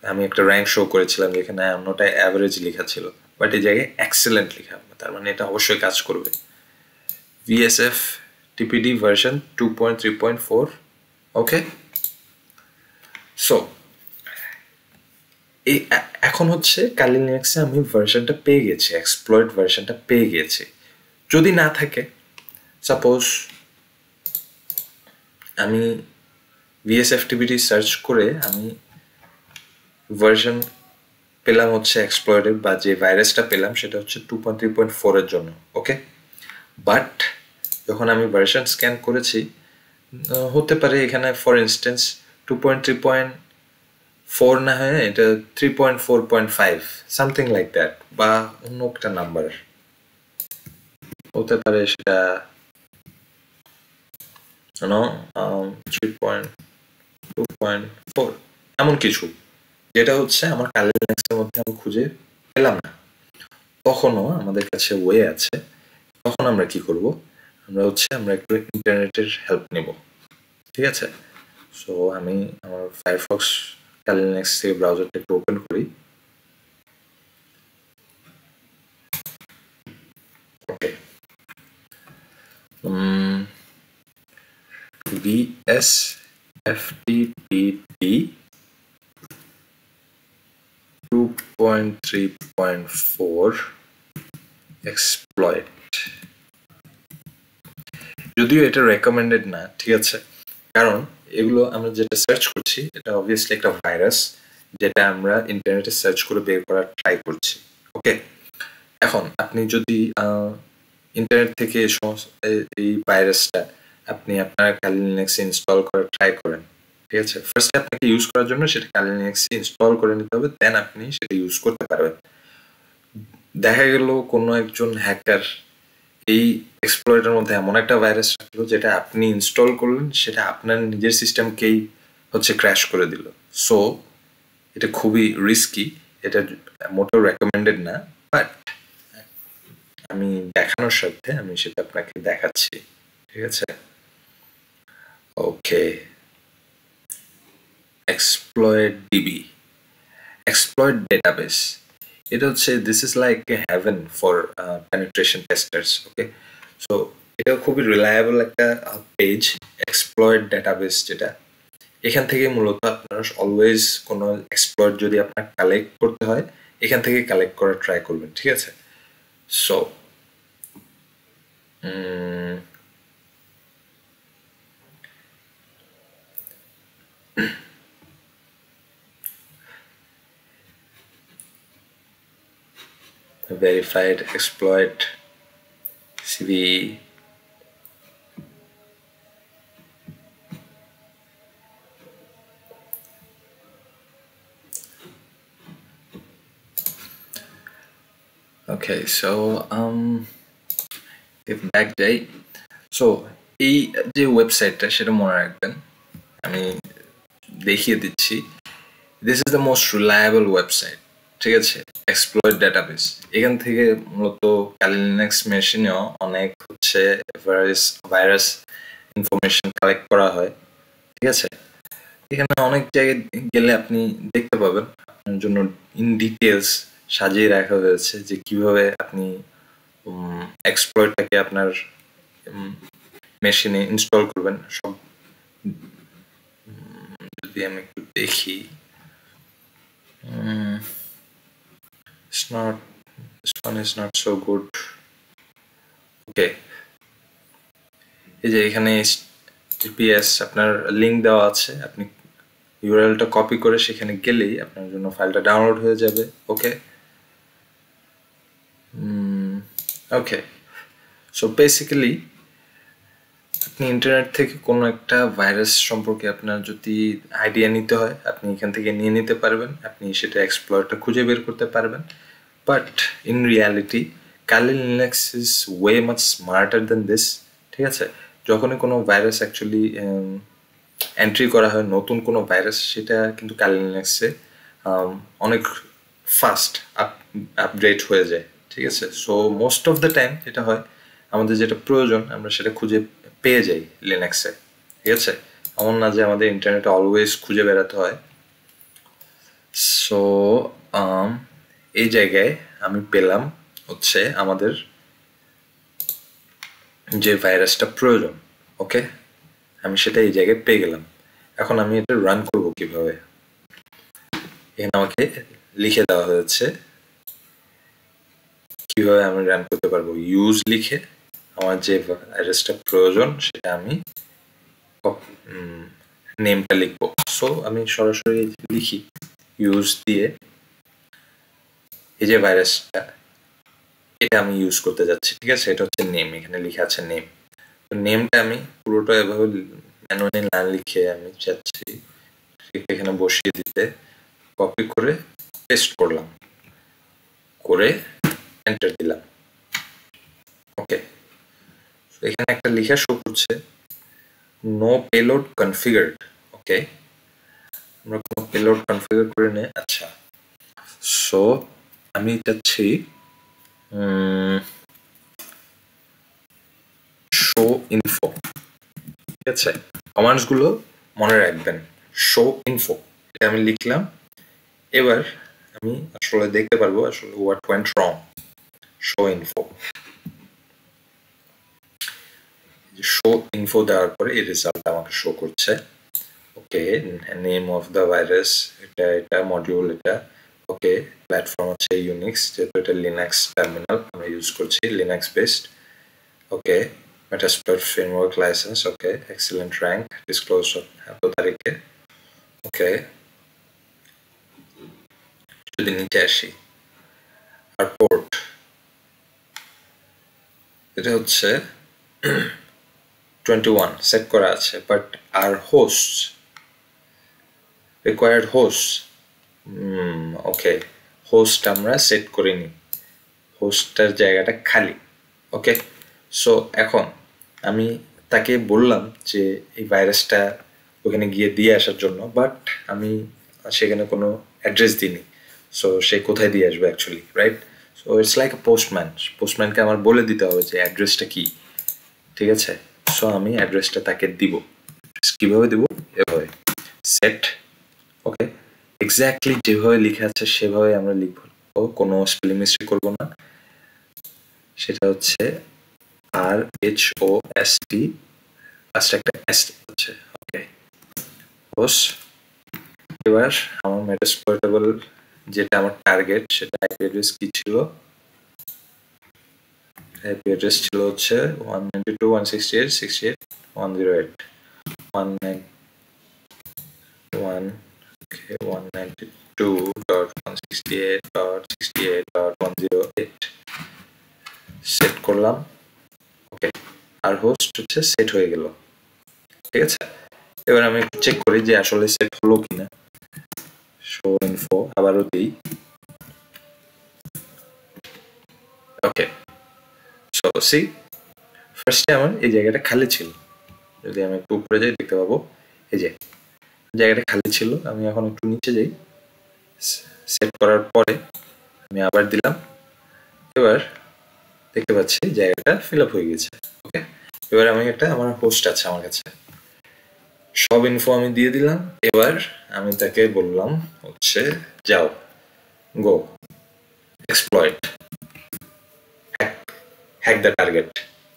আমি একটা র্যাঙ্ক শো করেছিলাম যেখানে অন্যটায় অ্যাভারেজ লেখা ছিল, বাট এই জায়গায় এক্সেলেন্ট লেখা, তার মানে এটা অবশ্যই কাজ করবে। VSFTPD version 2.3.4। ওকে, সো এখন হচ্ছে কালি লিনাক্সে আমি ভার্সনটা পেয়ে গেছি, এক্সপ্লয়েট ভার্সনটা পেয়ে গেছি। যদি না থাকে, সাপোজ আমি VSFTPD সার্চ করে আমি ভার্সন পেলাম হচ্ছে এক্সপ্লয়েটেড, বা যে ভাইরাসটা পেলাম সেটা হচ্ছে 2.3.4 এর জন্য। ওকে, বাট যখন আমি ভার্সন স্ক্যান করেছি হতে পারে এখানে ফর ইনস্টেন্স 2.3.4 না হয় এটা 3.4.5 সামথিং লাইক দ্যাট, বা অন্য একটা নাম্বার হতে পারে, সেটা 3.2.4 এমন কিছু, যেটা হচ্ছে আমার কালি লিনাক্সের মধ্যে আমি খুঁজে পেলাম না। তখনও আমাদের কাছে ওয়ে আছে, তখন আমরা কি করব, আমরা একটু ইন্টারনেটের হেল্প নেব, ঠিক আছে। সো আমি আমার ফায়ারফক্সটা Kali Linux থেকে ব্রাউজারটা একটু ওপেন করি। ওকে, VSFTPD 2.3.4 exploit। যদিও এটা রেকমেন্ডেড না, ঠিক আছে, কারণ এগুলো আমরা যেটা সার্চ করছি এটা অবভিয়াসলি একটা ভাইরাস, যেটা আমরা ইন্টারনেটে সার্চ করে বের করার ট্রাই করছি। ওকে, এখন আপনি যদি ইন্টারনেট থেকে এই ভাইরাসটা আপনি আপনার Kali Linux ইনস্টল করার ট্রাই করেন, ঠিক আছে, ফার্স্টে আপনাকে ইউজ করার জন্য সেটা Kali Linux ইনস্টল করে নিতে হবে, দেন আপনি সেটা ইউজ করতে পারবেন। দেখা গেল কোনো একজন হ্যাকার এই এক্সপ্লয়েটের মধ্যে এমন একটা ভাইরাস রাখলো যেটা আপনি ইনস্টল করলেন, সেটা আপনার নিজের সিস্টেমকেই হচ্ছে ক্র্যাশ করে দিল। সো এটা খুবই রিস্কি, এটা মোটেও রেকমেন্ডেড না, বাট আমি দেখানোর সাথে আমি সেটা আপনাকে দেখাচ্ছি, ঠিক আছে। ওকে, exploit DB, exploit database, এটা হচ্ছে this is like a heaven for penetration testers. Okay, so এটা খুবই রিলায়েবল একটা পেজ, এক্সপ্লয়েট ডেটাবেস, যেটা এখান থেকে মূলত আপনারা অলওয়েজ কোনো এক্সপ্লয়েট যদি আপনার কালেক্ট করতে হয় এখান থেকে কালেক্ট করার ট্রাই করবেন, ঠিক আছে। So verified exploit CVE, okay, so if back যাই, সো এই যে ওয়েবসাইটটা সেটা মনে রাখবেন, আমি দেখিয়ে দিচ্ছি। This is the most reliable website, ঠিক আছে, এক্সপ্লয়েট ডেটাবেস। এখান থেকে মূলত Kali Linux মেশিনেও অনেক হচ্ছে ভাইরাস ইনফরমেশন কালেক্ট করা হয়, ঠিক আছে। এখানে অনেক জায়গায় গেলে আপনি দেখতে পাবেন আপনার জন্য ইন ডিটেলস সাজিয়ে রাখা হয়েছে যে কিভাবে আপনি এক্সপ্লয়েটটাকে আপনার মেশিনে ইনস্টল করবেন। সব যদি আমি একটু দেখি, it's not, this one is not so good. ওকে, এই যে এখানে TPS আপনার লিঙ্ক দেওয়া আছে, আপনি ইউআরএলটা কপি করে সেখানে গেলেই আপনার জন্য ফাইলটা ডাউনলোড হয়ে যাবে। ওকে, ওকে, সো বেসিক্যালি আপনি ইন্টারনেট থেকে কোনো একটা ভাইরাস সম্পর্কে আপনার যদি আইডিয়া নিতে হয় আপনি এখান থেকে নিয়ে নিতে পারবেন, আপনি সেটা এক্সপ্লয়েটটা খুঁজে বের করতে পারবেন। But in reality Kali Linux is way much smarter than this, ঠিক আছে। যখনই কোনো ভাইরাস অ্যাকচুয়ালি এন্ট্রি করা হয়, নতুন কোনো ভাইরাস, সেটা কিন্তু Kali Linux-এ অনেক ফাস্ট আপডেট হয়ে যায়, ঠিক আছে। So most of the time যেটা হয়, আমাদের যেটা প্রয়োজন আমরা সেটা খুঁজে পেয়ে যাই লিনাক্সে, ঠিক আছে। এমন না যে আমাদের ইন্টারনেটে অলওয়েজ খুঁজে বেড়াতে হয়। সো এই জায়গায় আমি পেলাম হচ্ছে আমাদের যে ভাইরাসটা প্রয়োজন। ওকে, আমি সেটা এই জায়গায় পেয়ে গেলাম। এখন আমি এটা রান করব কিভাবে, এখানে আমাকে লিখে দেওয়া হয়েছে কিভাবে আমি রান করতে পারবো। ইউজ লিখে আমার যে ভাইরাসটা প্রয়োজন সেটা আমি নেমটা লিখবো। সো আমি সরাসরি লিখি ইউজ দিয়ে, এই যে ভাইরাসটা এটা আমি ইউজ করতে যাচ্ছি, ঠিক আছে। এটা হচ্ছে নেম, এখানে লেখা আছে নেম। তো নেমটা আমি পুরোটা এভাবে ম্যানুয়ালি না লিখে আমি চাচ্ছি এখানে বসিয়ে দিতে, কপি করে পেস্ট করলাম, করে এন্টার দিলাম। ওকে, এখানে একটা লেখা শো করছে নো পেলোড কনফিগার্ড। ওকে, আমরা কোনো পেলোড কনফিগার করে নেই। আচ্ছা, সো আমি চাচ্ছি শো ইনফো, ঠিক আছে। কমান্ডস গুলো মনে রাখবেন, শো ইনফো ওকে আমি লিখলাম। এবার আমি আসলে দেখতে পারবো আসলে what went wrong. Show info, show info দেওয়ার পরে এই রেজাল্ট আমাকে শো করছে। ওকে, নেম অফ দ্য ভাইরাস এটা মডিউল এটা। ওকে, প্ল্যাটফর্ম হচ্ছে ইউনিক্স, যেহেতু এটা লিনাক্স টার্মিনাল আমরা ইউজ করছি, লিনাক্স বেসড। ওকে, মেটাস্প্লয়েট ফ্রেমওয়ার্ক লাইসেন্স। ওকে, এক্সেলেন্ট র্যাঙ্ক ডিসক্লোজ এত তারিখে। ওকে, যদি নিচে আসি, আর পোর্ট এটা হচ্ছে 21 সেট করা আছে, বাট আর host required host, okay, host আমরা সেট করিনি, হোস্টটার জায়গাটা খালি। ওকে, সো এখন আমি তাকে বললাম যে এই ভাইরাসটা ওখানে গিয়ে দিয়ে আসার জন্য, বাট আমি সেখানে কোনো অ্যাড্রেস দিইনি। সো সে কোথায় দিয়ে আসবে actually, right? So it's like a পোস্টম্যানকে আমার বলে দিতে হবে যে অ্যাড্রেসটা কি, ঠিক আছে? সো আমি অ্যাড্রেসটা তাকে দিব। কীভাবে দিব? এভাবে সেট, ওকে, এক্স্যাক্টলি যেভাবে লিখে আছে সেভাবে আমরা লিখবো, কোনো স্পেলিং মিস্টেক করবো না। সেটা হচ্ছে RHOST, লাস্টে একটা S হচ্ছে। ওকে, হোস্ট। এবার আমার মেটাস্প্লয়েটেবল যেটা আমার টার্গেট, সেটা আইপি অ্যাড্রেস কি ছিল? আইপি অ্যাড্রেস ছিল হচ্ছে 192.168.168.108 192.168.168.108 সেট করলাম। ওকে, আর হোস্ট হচ্ছে সেট হয়ে গেল, ঠিক আছে? এবার আমি একটু চেক করি যে আসলে সেট হলো কিনা। শো ইনফো আবারও দিই। ওকে, সো সি ফার্স্টে আমার এই জায়গাটা খালি ছিল, যদি আমি একটু উপরে যাই দেখতে পাবো এই যে জায়গাটা খালি ছিল। আমি এখন একটু নিচে যাই, সেট করার পরে আমি আবার দিলাম। এবার দেখতে পাচ্ছি জায়গাটা ফিল আপ হয়ে গেছে। ওকে, এবার আমি একটা আমার হোস্ট আছে আমার কাছে, সব ইনফো আমি দিয়ে দিলাম। এবার আমি তাকে বললাম হচ্ছে যাও, গো এক্সপ্লয়েট, হ্যাক দ্য টার্গেট।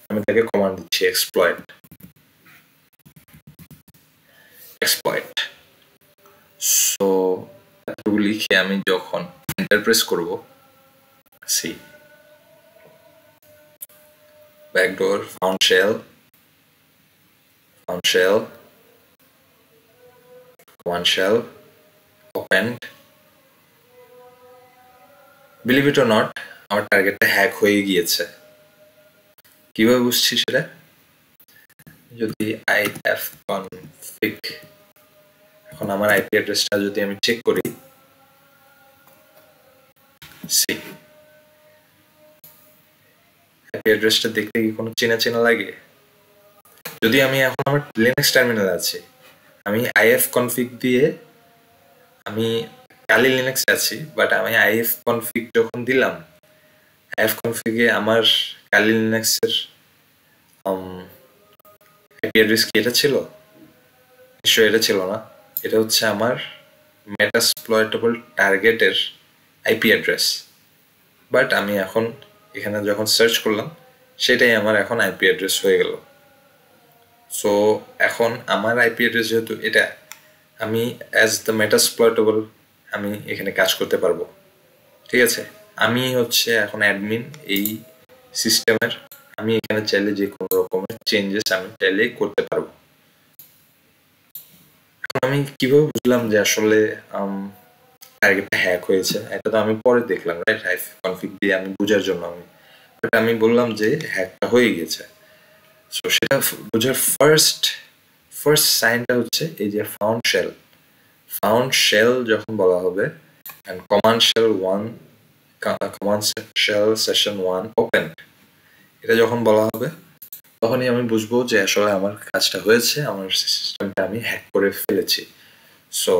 আমি তাকে কমান্ড দিচ্ছি এক্সপ্লয়েট। সো এতটুকু লিখে আমি যখন এন্টার প্রেস করব, C backdoor found shell command shell opened, believe it or not আমার টার্গেটটা হ্যাক হয়ে গিয়েছে। কিভাবে বুঝছি সেটা? যদি ifconfig, এখন আমার আইপি অ্যাড্রেসটা যদি আমি চেক করি, সি আইপি অ্যাড্রেসটা দেখতে কি কোনো চেনা চেনা লাগে? যদি আমি এখন আমার লিনাক্স টার্মিনাল আছে, আমি ifconfig দিয়ে আমি কালি লিনাক্সে আছি, বাট আমি ifconfig যখন দিলাম, ifconfig-এ আমার কালি লিনাক্সের আইপি অ্যাড্রেস কি এটা ছিল? নিশ্চয়ই এটা ছিল না। এটা হচ্ছে আমার মেটাস্প্লয়েটেবল টার্গেটের আইপি অ্যাড্রেস, বাট আমি এখন এখানে যখন সার্চ করলাম সেটাই আমার এখন আইপি অ্যাড্রেস হয়ে গেল। সো এখন আমার আইপি অ্যাড্রেস যেহেতু এটা, আমি অ্যাজ দ্য মেটাস্প্লয়েটেবল আমি এখানে কাজ করতে পারবো, ঠিক আছে? আমি হচ্ছে এখন অ্যাডমিন এই সিস্টেমের, আমি এখানে চাইলে যে কোনো রকমের চেঞ্জেস আমি চাইলেই করতে পারবো। আমি কিভাবে বুঝলাম যে আসলে টার্গেটটা হ্যাক হয়েছে? এটা তো আমি পরে দেখলাম, রাইট? ifconfig দিয়ে আমি বোঝার জন্য আমি বললাম যে হ্যাকটা হয়ে গেছে। সো সেটা বোঝার ফার্স্ট সাইনটা হচ্ছে এই যে ফাউন্ড শেল যখন বলা হবে, and command shell session 1 open, এটা যখন বলা হবে তখনই আমি বুঝবো যে আসলে আমার কাজটা হয়েছে, আমার সিস্টেমটা আমি হ্যাক করে ফেলেছি। সো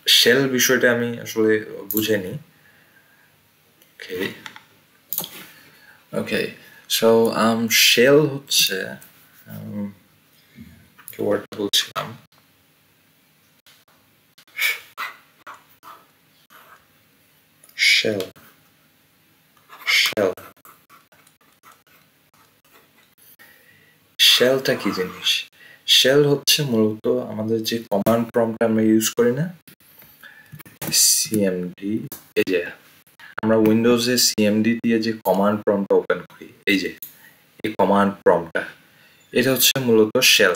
শেল বিষয়টা আমি আসলে বুঝিনি। ওকে, সো শেল হচ্ছে কি ওয়ার্ড বলছিলাম, শেল শেল শেলটা কি জিনিস? শেল হচ্ছে মূলত আমাদের যে কমান্ড প্রম্পট আমরা ইউজ করি না, সিএমডি, এই যে আমরা উইন্ডোজে সিএমডি দিয়ে যে কমান্ড প্রম্পটটা ওপেন করি, এই যে এই কমান্ড প্রম্পটটা, এটা হচ্ছে মূলত শেল।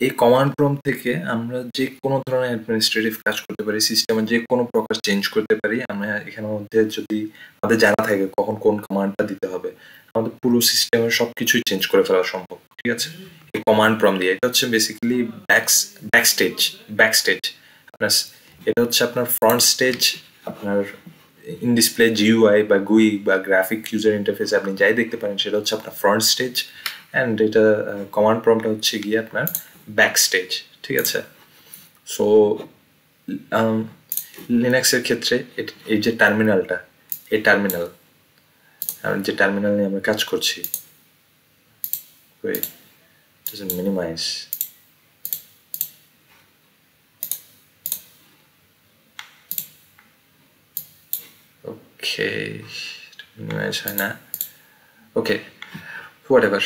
এই কমান্ড প্রম্পট থেকে আমরা যে কোনো ধরনের অ্যাডমিনিস্ট্রেটিভ কাজ করতে পারি, সিস্টেমের যে কোনো প্রকার চেঞ্জ করতে পারি। আমরা এখানের মধ্যে যদি আমাদের জানা থাকে কখন কোন কমান্ডটা দিতে হবে, আমাদের পুরো সিস্টেমের সবকিছুই চেঞ্জ করে ফেলা সম্ভব। ঠিক আছে, এই কমান্ড প্রম্পট দিয়ে। এটা হচ্ছে বেসিক্যালি ব্যাকস্টেজ আপনার, এটা হচ্ছে আপনার ফ্রন্ট স্টেজ, আপনার ইন ডিসপ্লে জিইউআই বা গুই বা গ্রাফিক ইউজার ইন্টারফেস আপনি যাই দেখতে পারেন সেটা হচ্ছে আপনার ফ্রন্ট স্টেজ, অ্যান্ড এটা কমান্ড প্রম্পটটা হচ্ছে গিয়ে আপনার ব্যাক স্টেজ। ঠিক আছে, সো লিনাক্সের ক্ষেত্রে এই যে টার্মিনালটা, এই টার্মিনাল, যে টার্মিনাল নিয়ে আমরা কাজ করছি, মিনিমাইজ, ওকে মিনিমাইজ হয় না, ওকে হোয়াটএভার।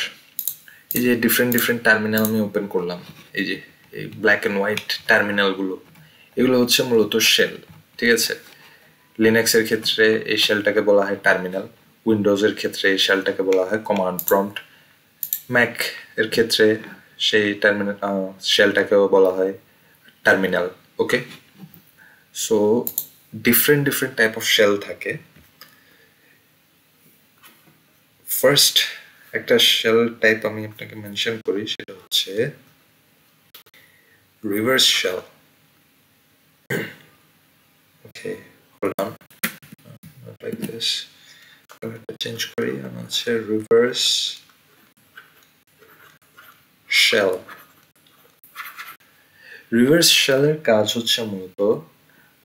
এই যে ডিফারেন্ট টার্মিনাল আমি ওপেন করলাম, এই যে এই ব্ল্যাক অ্যান্ড হোয়াইট টার্মিনালগুলো, এগুলো হচ্ছে মূলত শেল। ঠিক আছে, লিনাক্সের ক্ষেত্রে এই শেলটাকে বলা হয় টার্মিনাল, উইন্ডোজের ক্ষেত্রে এই শেলটাকে বলা হয় কমান্ড প্রম্পট, ম্যাক এর ক্ষেত্রে সেই টার্মিনাল শেলটাকেও বলা হয় terminal. Okay, so different type of shell থাকে। ফার্স্ট একটা শেল টাইপ আমি আপনাকে মেনশন করি, সেটা হচ্ছে reverse shell. Okay, hold on, like this, কালারটা চেঞ্জ করি, আমার হচ্ছে রিভার্স শেল। রিভার্স শেলের কাজ হচ্ছে মূলত,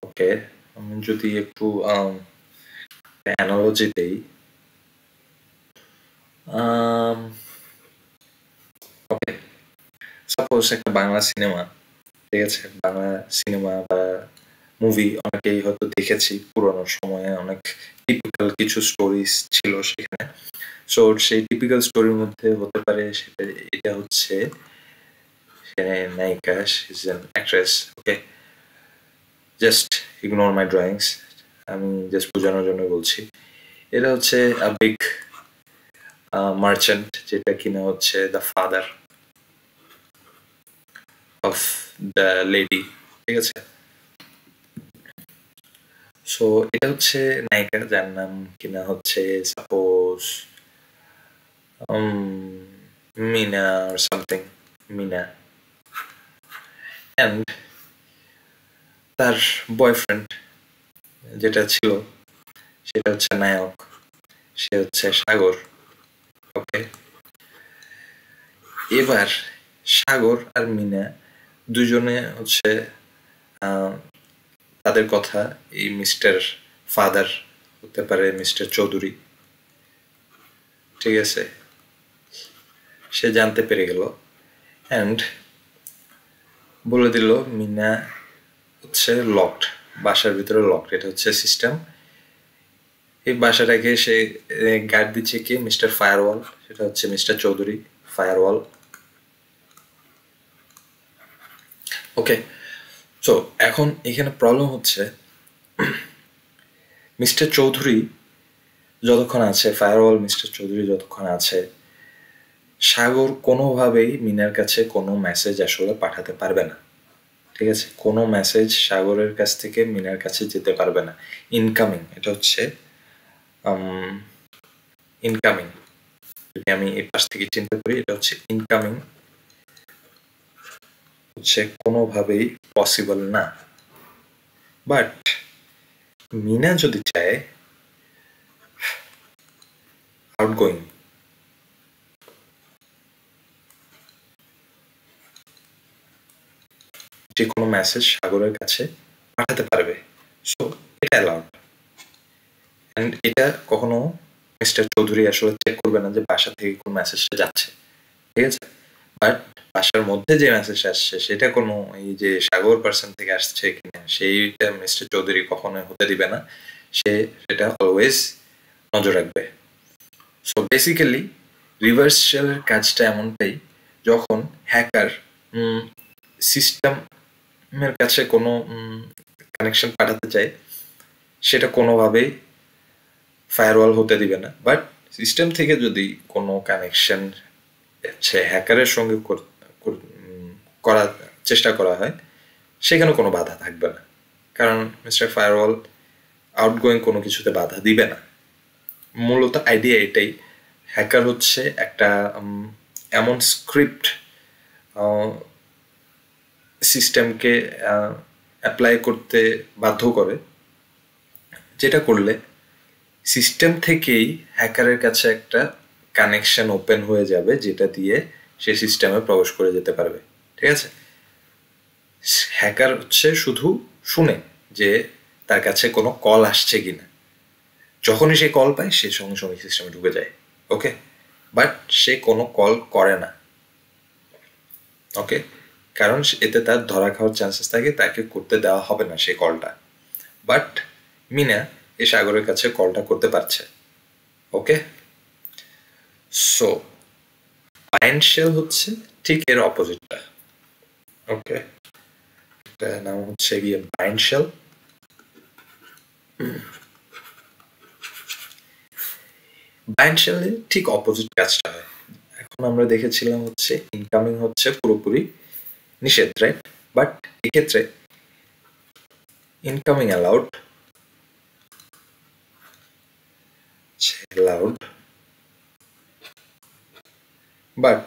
ওকে আমি যদি একটু অ্যানালজি দেই, ওকে সাপোজ একটা বাংলা সিনেমা, ঠিক আছে, বাংলা সিনেমা বা মুভি অনেকেই হয়তো দেখেছি পুরোনো সময়ে, অনেক টিপিক্যাল কিছু স্টোরিজ ছিল সেখানে। সো সেই টিপিক্যাল স্টোরির মধ্যে হতে পারে সেটা, এটা হচ্ছে নায়িকা, she is an actress. Okay, just ignore my drawings, আমি জাস্ট বোঝানোর জন্য বলছি। এটা হচ্ছে আ বিগ মার্চেন্ট, যেটা কিনা হচ্ছে the father of the lady. ঠিক আছে, সো এটা হচ্ছে নায়িকা, যার নাম কিনা হচ্ছে suppose Meena or something, Meena, and তার বয়ফ্রেন্ড যেটা ছিল সেটা হচ্ছে নায়ক, সে হচ্ছে সাগর। ওকে, এবার সাগর আর মিনা দুজনে হচ্ছে তাদের কথা এই মিস্টার ফাদার, হতে পারে মিস্টার চৌধুরী, ঠিক আছে, সে জানতে পেরে গেল অ্যান্ড বলে দিল মিনা হচ্ছে লকড, বাসার ভিতরে লকড, এটা হচ্ছে সিস্টেম। এই বাসাটাকে সে গার্ড দিচ্ছে কি, মিস্টার ফায়ারওয়াল, সেটা হচ্ছে মিস্টার চৌধুরী ফায়ারওয়াল। ওকে, সো এখন এখানে প্রবলেম হচ্ছে মিস্টার চৌধুরী যতক্ষণ আছে, ফায়ারওয়াল মিস্টার চৌধুরী যতক্ষণ আছে, সাগর কোনোভাবেই মিনার কাছে কোনো মেসেজ আসলে পাঠাতে পারবে না। ঠিক আছে, কোনো মেসেজ সাগরের কাছ থেকে মিনার কাছে যেতে পারবে না। ইনকামিং, এটা হচ্ছে ইনকামিং, যদি আমি এই পাশ থেকে চিন্তা করি, এটা হচ্ছে ইনকামিং, হচ্ছে কোনোভাবেই পসিবল না। বাট মিনা যদি চায় আউটগোয়িং, যে কোনো মেসেজ সাগরের কাছে পাঠাতে পারবে, সো এটা অ্যালাউড। অ্যান্ড এটা কখনো মিস্টার চৌধুরী আসলে চেক করবে না যে বাসা থেকে কোন মেসেজটা যাচ্ছে। ঠিক আছে, বাট বাসার মধ্যে যে মেসেজ আসছে সেটা কোনো এই যে সাগর পার্সন থেকে আসছে কিনা সেইটা মিস্টার চৌধুরী কখনোই হতে দিবে না। সে সেটা অলওয়েজ নজর রাখবে। সো বেসিক্যালি রিভার্স শেলের কাজটা এমনটাই, যখন হ্যাকার সিস্টেমের কাছে কোনো কানেকশন পাঠাতে চায়, সেটা কোনোভাবেই ফায়ারওয়াল হতে দিবে না। বাট সিস্টেম থেকে যদি কোনো কানেকশন হ্যাকারের সঙ্গে করার চেষ্টা করা হয়, সেখানে কোনো বাধা থাকবে না, কারণ মিস্টার ফায়ারওয়াল আউটগোয়িং কোনো কিছুতে বাধা দিবে না। মূলত আইডিয়া এটাই, হ্যাকার হচ্ছে একটা এমন স্ক্রিপ্ট সিস্টেমকে অ্যাপ্লাই করতে বাধ্য করে, যেটা করলে সিস্টেম থেকেই হ্যাকারের কাছে একটা কানেকশন ওপেন হয়ে যাবে, যেটা দিয়ে সে সিস্টেমে প্রবেশ করে যেতে পারবে। ঠিক আছে, হ্যাকার হচ্ছে শুধু শুনে যে তার কাছে কোনো কল আসছে কিনা, যখনই সে কল পায় সে সঙ্গে সঙ্গে সিস্টেমে ঢুকে যায়। ওকে, বাট সে কোনো কল করে না। ওকে, কারণ এতে তার ধরা খাওয়ার চান্সেস থাকে, তাকে করতে দেওয়া হবে না সেই কলটা। বাট মিনা এই সাগরের কাছে কলটা করতে পারছে। ওকে, সো বাইন্ড শেল হচ্ছে ঠিক এর অপোজিটটা। ওকে, এটার নাম হচ্ছে গিয়ে বাইন্ড শেল। বাইন্ড শেলে ঠিক অপোজিট কাজটা হয়। এখন আমরা দেখেছিলাম হচ্ছে ইনকামিং হচ্ছে পুরোপুরি নিষেধ, রাইট? বাট এক্ষেত্রে incoming allowed, but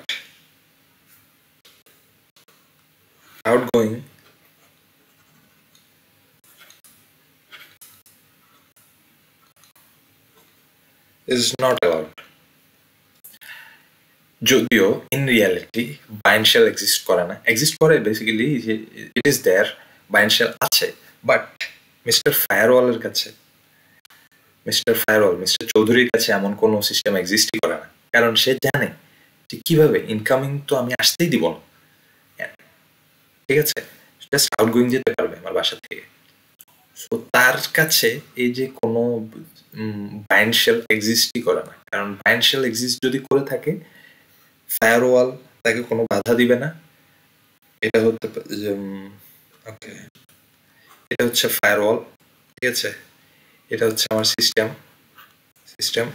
outgoing is not allowed. যদিও in reality bind shell exist করে না, এক্সিস্ট করে basically it is there, bind shell আছে, বাট মিস্টার ফায়ারওয়ালের কাছে, মিস্টার চৌধুরীর কাছে এমন কোনো সিস্টেম এক্সিস্টই করে না, কারণ সে জানে যে কিভাবে ইনকামিং তো আমি আসতেই দিব না। ঠিক আছে, জাস্ট আউটগোয়িং যেতে পারবে আমার বাসা থেকে। সো তার কাছে এই যে কোনো বাইন্ড শেল এক্সিস্টই করে না, কারণ বাইন্ড শেল এক্সিস্ট যদি করে থাকে, ফায়ারওয়াল তাকে কোনো বাধা দিবে না। এটা হতে ওকে, এটা হচ্ছে ফায়ারওয়াল। ঠিক আছে, এটা হচ্ছে আমার সিস্টেম,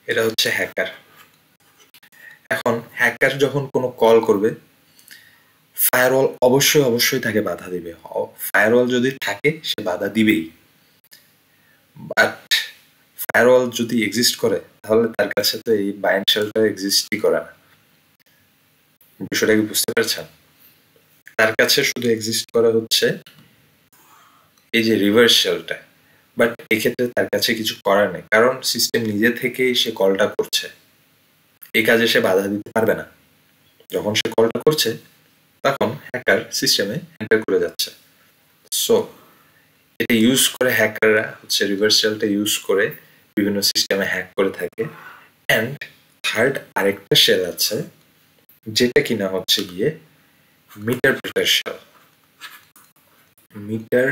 এটা হচ্ছে হ্যাকার। এখন হ্যাকার যখন কোনো কল করবে, ফায়ারওয়াল অবশ্যই তাকে বাধা দিবে। ফায়ারওয়াল যদি থাকে সে বাধা দিবেই, বাট ফায়ারওয়াল যদি এক্সিস্ট করে তাহলে তার কাছে তো এই বাইন্ড শেলটা এক্সিস্টই করে না। বিষয়টা কি বুঝতে পারছেন? তার কাছে শুধু এক্সিস্ট করা হচ্ছে এই যে রিভার্স শেলটা, বাট এক্ষেত্রে তার কাছে কিছু করার নেই, কারণ সিস্টেম নিজে থেকেই সে কলটা করছে, এই কাজে সে বাধা দিতে পারবে না। যখন সে কলটা করছে তখন হ্যাকার সিস্টেমে এন্টার করে যাচ্ছে। সো এটা ইউজ করে হ্যাকাররা হচ্ছে রিভার্স শেলটা ইউজ করে বিভিন্ন সিস্টেমে হ্যাক করে থাকে। অ্যান্ড থার্ড আরেকটা শেল আছে, যেটা কিনা হচ্ছে গিয়ে মিটার প্রিটার শেল। মিটার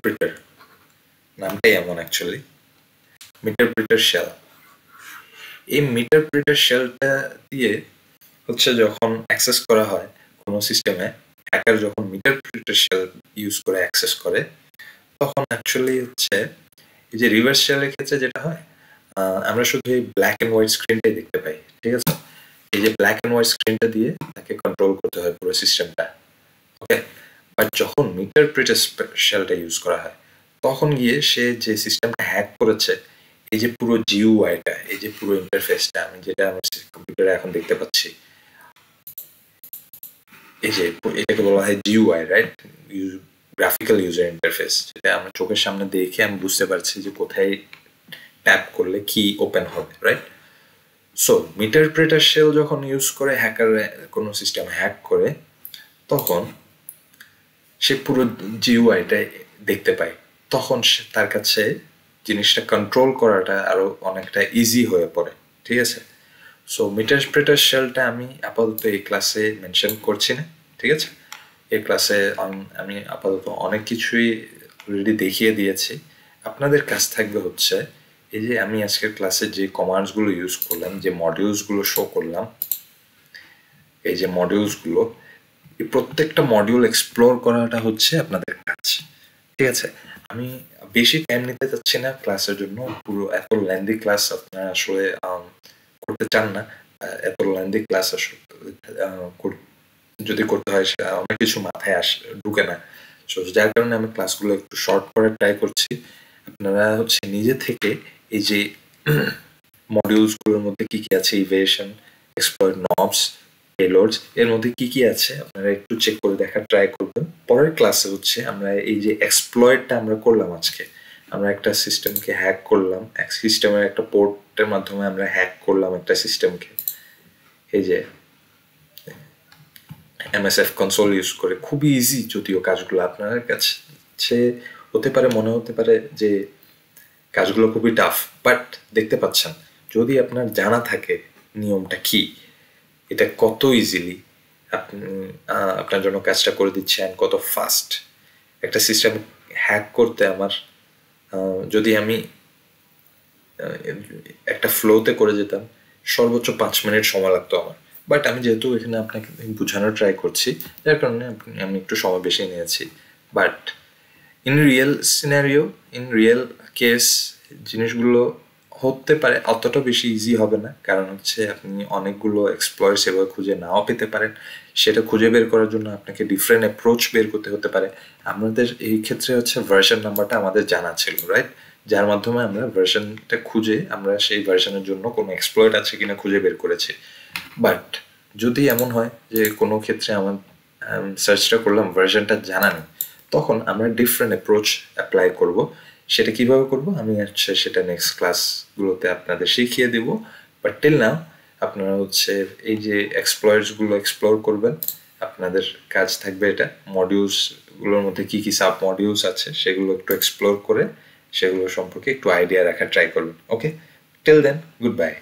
প্রিটার নামটাই এমন অ্যাকচুয়ালি, মিটার প্রিটার শেল। এই মিটার প্রিটার শেলটা দিয়ে হচ্ছে যখন অ্যাক্সেস করা হয় কোনো সিস্টেমে, হ্যাকার যখন মিটার প্রিটার শেল ইউজ করে অ্যাক্সেস করে, তখন অ্যাকচুয়ালি হচ্ছে এই যে রিভার্স শেলের ক্ষেত্রে যেটা হয়, আমরা শুধু এই ব্ল্যাক অ্যান্ড হোয়াইট স্ক্রিনটাই দেখতে পাই। ঠিক আছে, এই যে ব্ল্যাক অ্যান্ড হোয়াইট স্ক্রিনটা দিয়ে তাকে কন্ট্রোল করতে হয় পুরো সিস্টেমটা। ওকে, বাট যখন মিটার প্রিটার শেলটা ইউজ করা হয়, তখন গিয়ে সে যে সিস্টেমটা হ্যাক করেছে, এই যে পুরো জিইউআইটা, এই যে পুরো ইন্টারফেসটা আমি যেটা আমার কম্পিউটারে এখন দেখতে পাচ্ছি, এই যে এটাকে বলা হয় GUI, right? Graphical user interface, যেটা আমরা চোখের সামনে দেখে আমি বুঝতে পারছি যে কোথায় ট্যাপ করলে কি ওপেন হবে, রাইট? সো মিটার প্রিটার শেল যখন ইউজ করে হ্যাকার কোনো সিস্টেম হ্যাক করে, তখন সে পুরো জিইউআইটা দেখতে পায়, তখন তার কাছে জিনিসটা কন্ট্রোল করাটা আরো অনেকটা ইজি হয়ে পড়ে। ঠিক আছে, সো মিটার প্রিটার শেলটা আমি আপাতত এই ক্লাসে মেনশন করছি না। ঠিক আছে, এই ক্লাসে আমি আপাতত অনেক কিছুই অলরেডি দেখিয়ে দিয়েছি। আপনাদের কাজ থাকবে হচ্ছে এই যে আমি আজকের ক্লাসে যে কমান্ডসগুলো ইউজ করলাম, যে মডিউলসগুলো শো করলাম, এই যে মডিউলসগুলো, এই প্রত্যেকটা মডিউল এক্সপ্লোর করাটা হচ্ছে আপনাদের কাজ। ঠিক আছে, আমি বেশি টাইম নিতে চাচ্ছি না ক্লাসের জন্য। পুরো এত লেন্দি ক্লাস আপনারা আসলে করতে চান না। এত লেন্দি ক্লাস আসলে যদি করতে হয় অনেক কিছু মাথায় ঢুকে না। সো যার কারণে আমি ক্লাসগুলো একটু শর্ট করে ট্রাই করছি। আপনারা হচ্ছে নিজে থেকে এই যে মডিউলসগুলোর মধ্যে কি কি আছে, ইভেশন, এক্সপ্লয়েট, নবস, পেলোডস, এর মধ্যে কি কি আছে আপনারা একটু চেক করে দেখার ট্রাই করবেন। পরের ক্লাসে হচ্ছে আমরা এই যে এক্সপ্লয়েটটা আমরা করলাম আজকে, আমরা একটা সিস্টেমকে হ্যাক করলাম, এক সিস্টেমের একটা পোর্টের মাধ্যমে আমরা হ্যাক করলাম একটা সিস্টেমকে, এই যে এমএসএফ কনসোল ইউজ করে। খুবই ইজি যদিও কাজগুলো, আপনার কাছে মনে হতে পারে যে কাজগুলো খুবই টাফ, বাট দেখতে পাচ্ছেন যদি আপনার জানা থাকে নিয়মটা কি, এটা কত ইজিলি আপনি আপনার জন্য কাজটা করে দিচ্ছেন, কত ফাস্ট। একটা সিস্টেম হ্যাক করতে আমার যদি আমি একটা ফ্লোতে করে যেতাম সর্বোচ্চ 5 মিনিট সময় লাগতো আমার। বাট আমি যেহেতু এখানে আপনাকে বোঝানোর ট্রাই করছি, যার কারণে আমি একটু সময় বেশি নিয়েছি। But in real scenario, in real case জিনিসগুলো হতে পারে অতটা বেশি ইজি হবে না, কারণ হচ্ছে আপনি অনেকগুলো এক্সপ্লয় সেভাবে খুঁজে নাও পেতে পারেন। সেটা খুঁজে বের করার জন্য আপনাকে ডিফারেন্ট অ্যাপ্রোচ বের করতে হতে পারে। আমাদের এই ক্ষেত্রে হচ্ছে ভার্সন নাম্বারটা আমাদের জানা ছিল, রাইট, যার মাধ্যমে আমরা ভার্সনটা খুঁজে আমরা সেই ভার্সনের জন্য কোনো এক্সপ্লয়েট আছে কিনা খুঁজে বের করেছি। বাট যদি এমন হয় যে কোনো ক্ষেত্রে আমার সার্চটা করলাম ভার্সনটা জানা নেই, তখন আমরা ডিফারেন্ট অ্যাপ্রোচ অ্যাপ্লাই করব। সেটা কিভাবে করব আমি হচ্ছে সেটা নেক্সট ক্লাসগুলোতে আপনাদের শিখিয়ে দেব। বাট টিল নাও আপনারা হচ্ছে এই যে এক্সপ্লয়েটসগুলো এক্সপ্লোর করবেন। আপনাদের কাজ থাকবে এটা, মডিউলসগুলোর মধ্যে কি কি সাব মডিউলস আছে সেগুলো একটু এক্সপ্লোর করে সেগুলো সম্পর্কে একটু আইডিয়া রাখার ট্রাই করবেন। ওকে, টিল দেন, গুড বাই।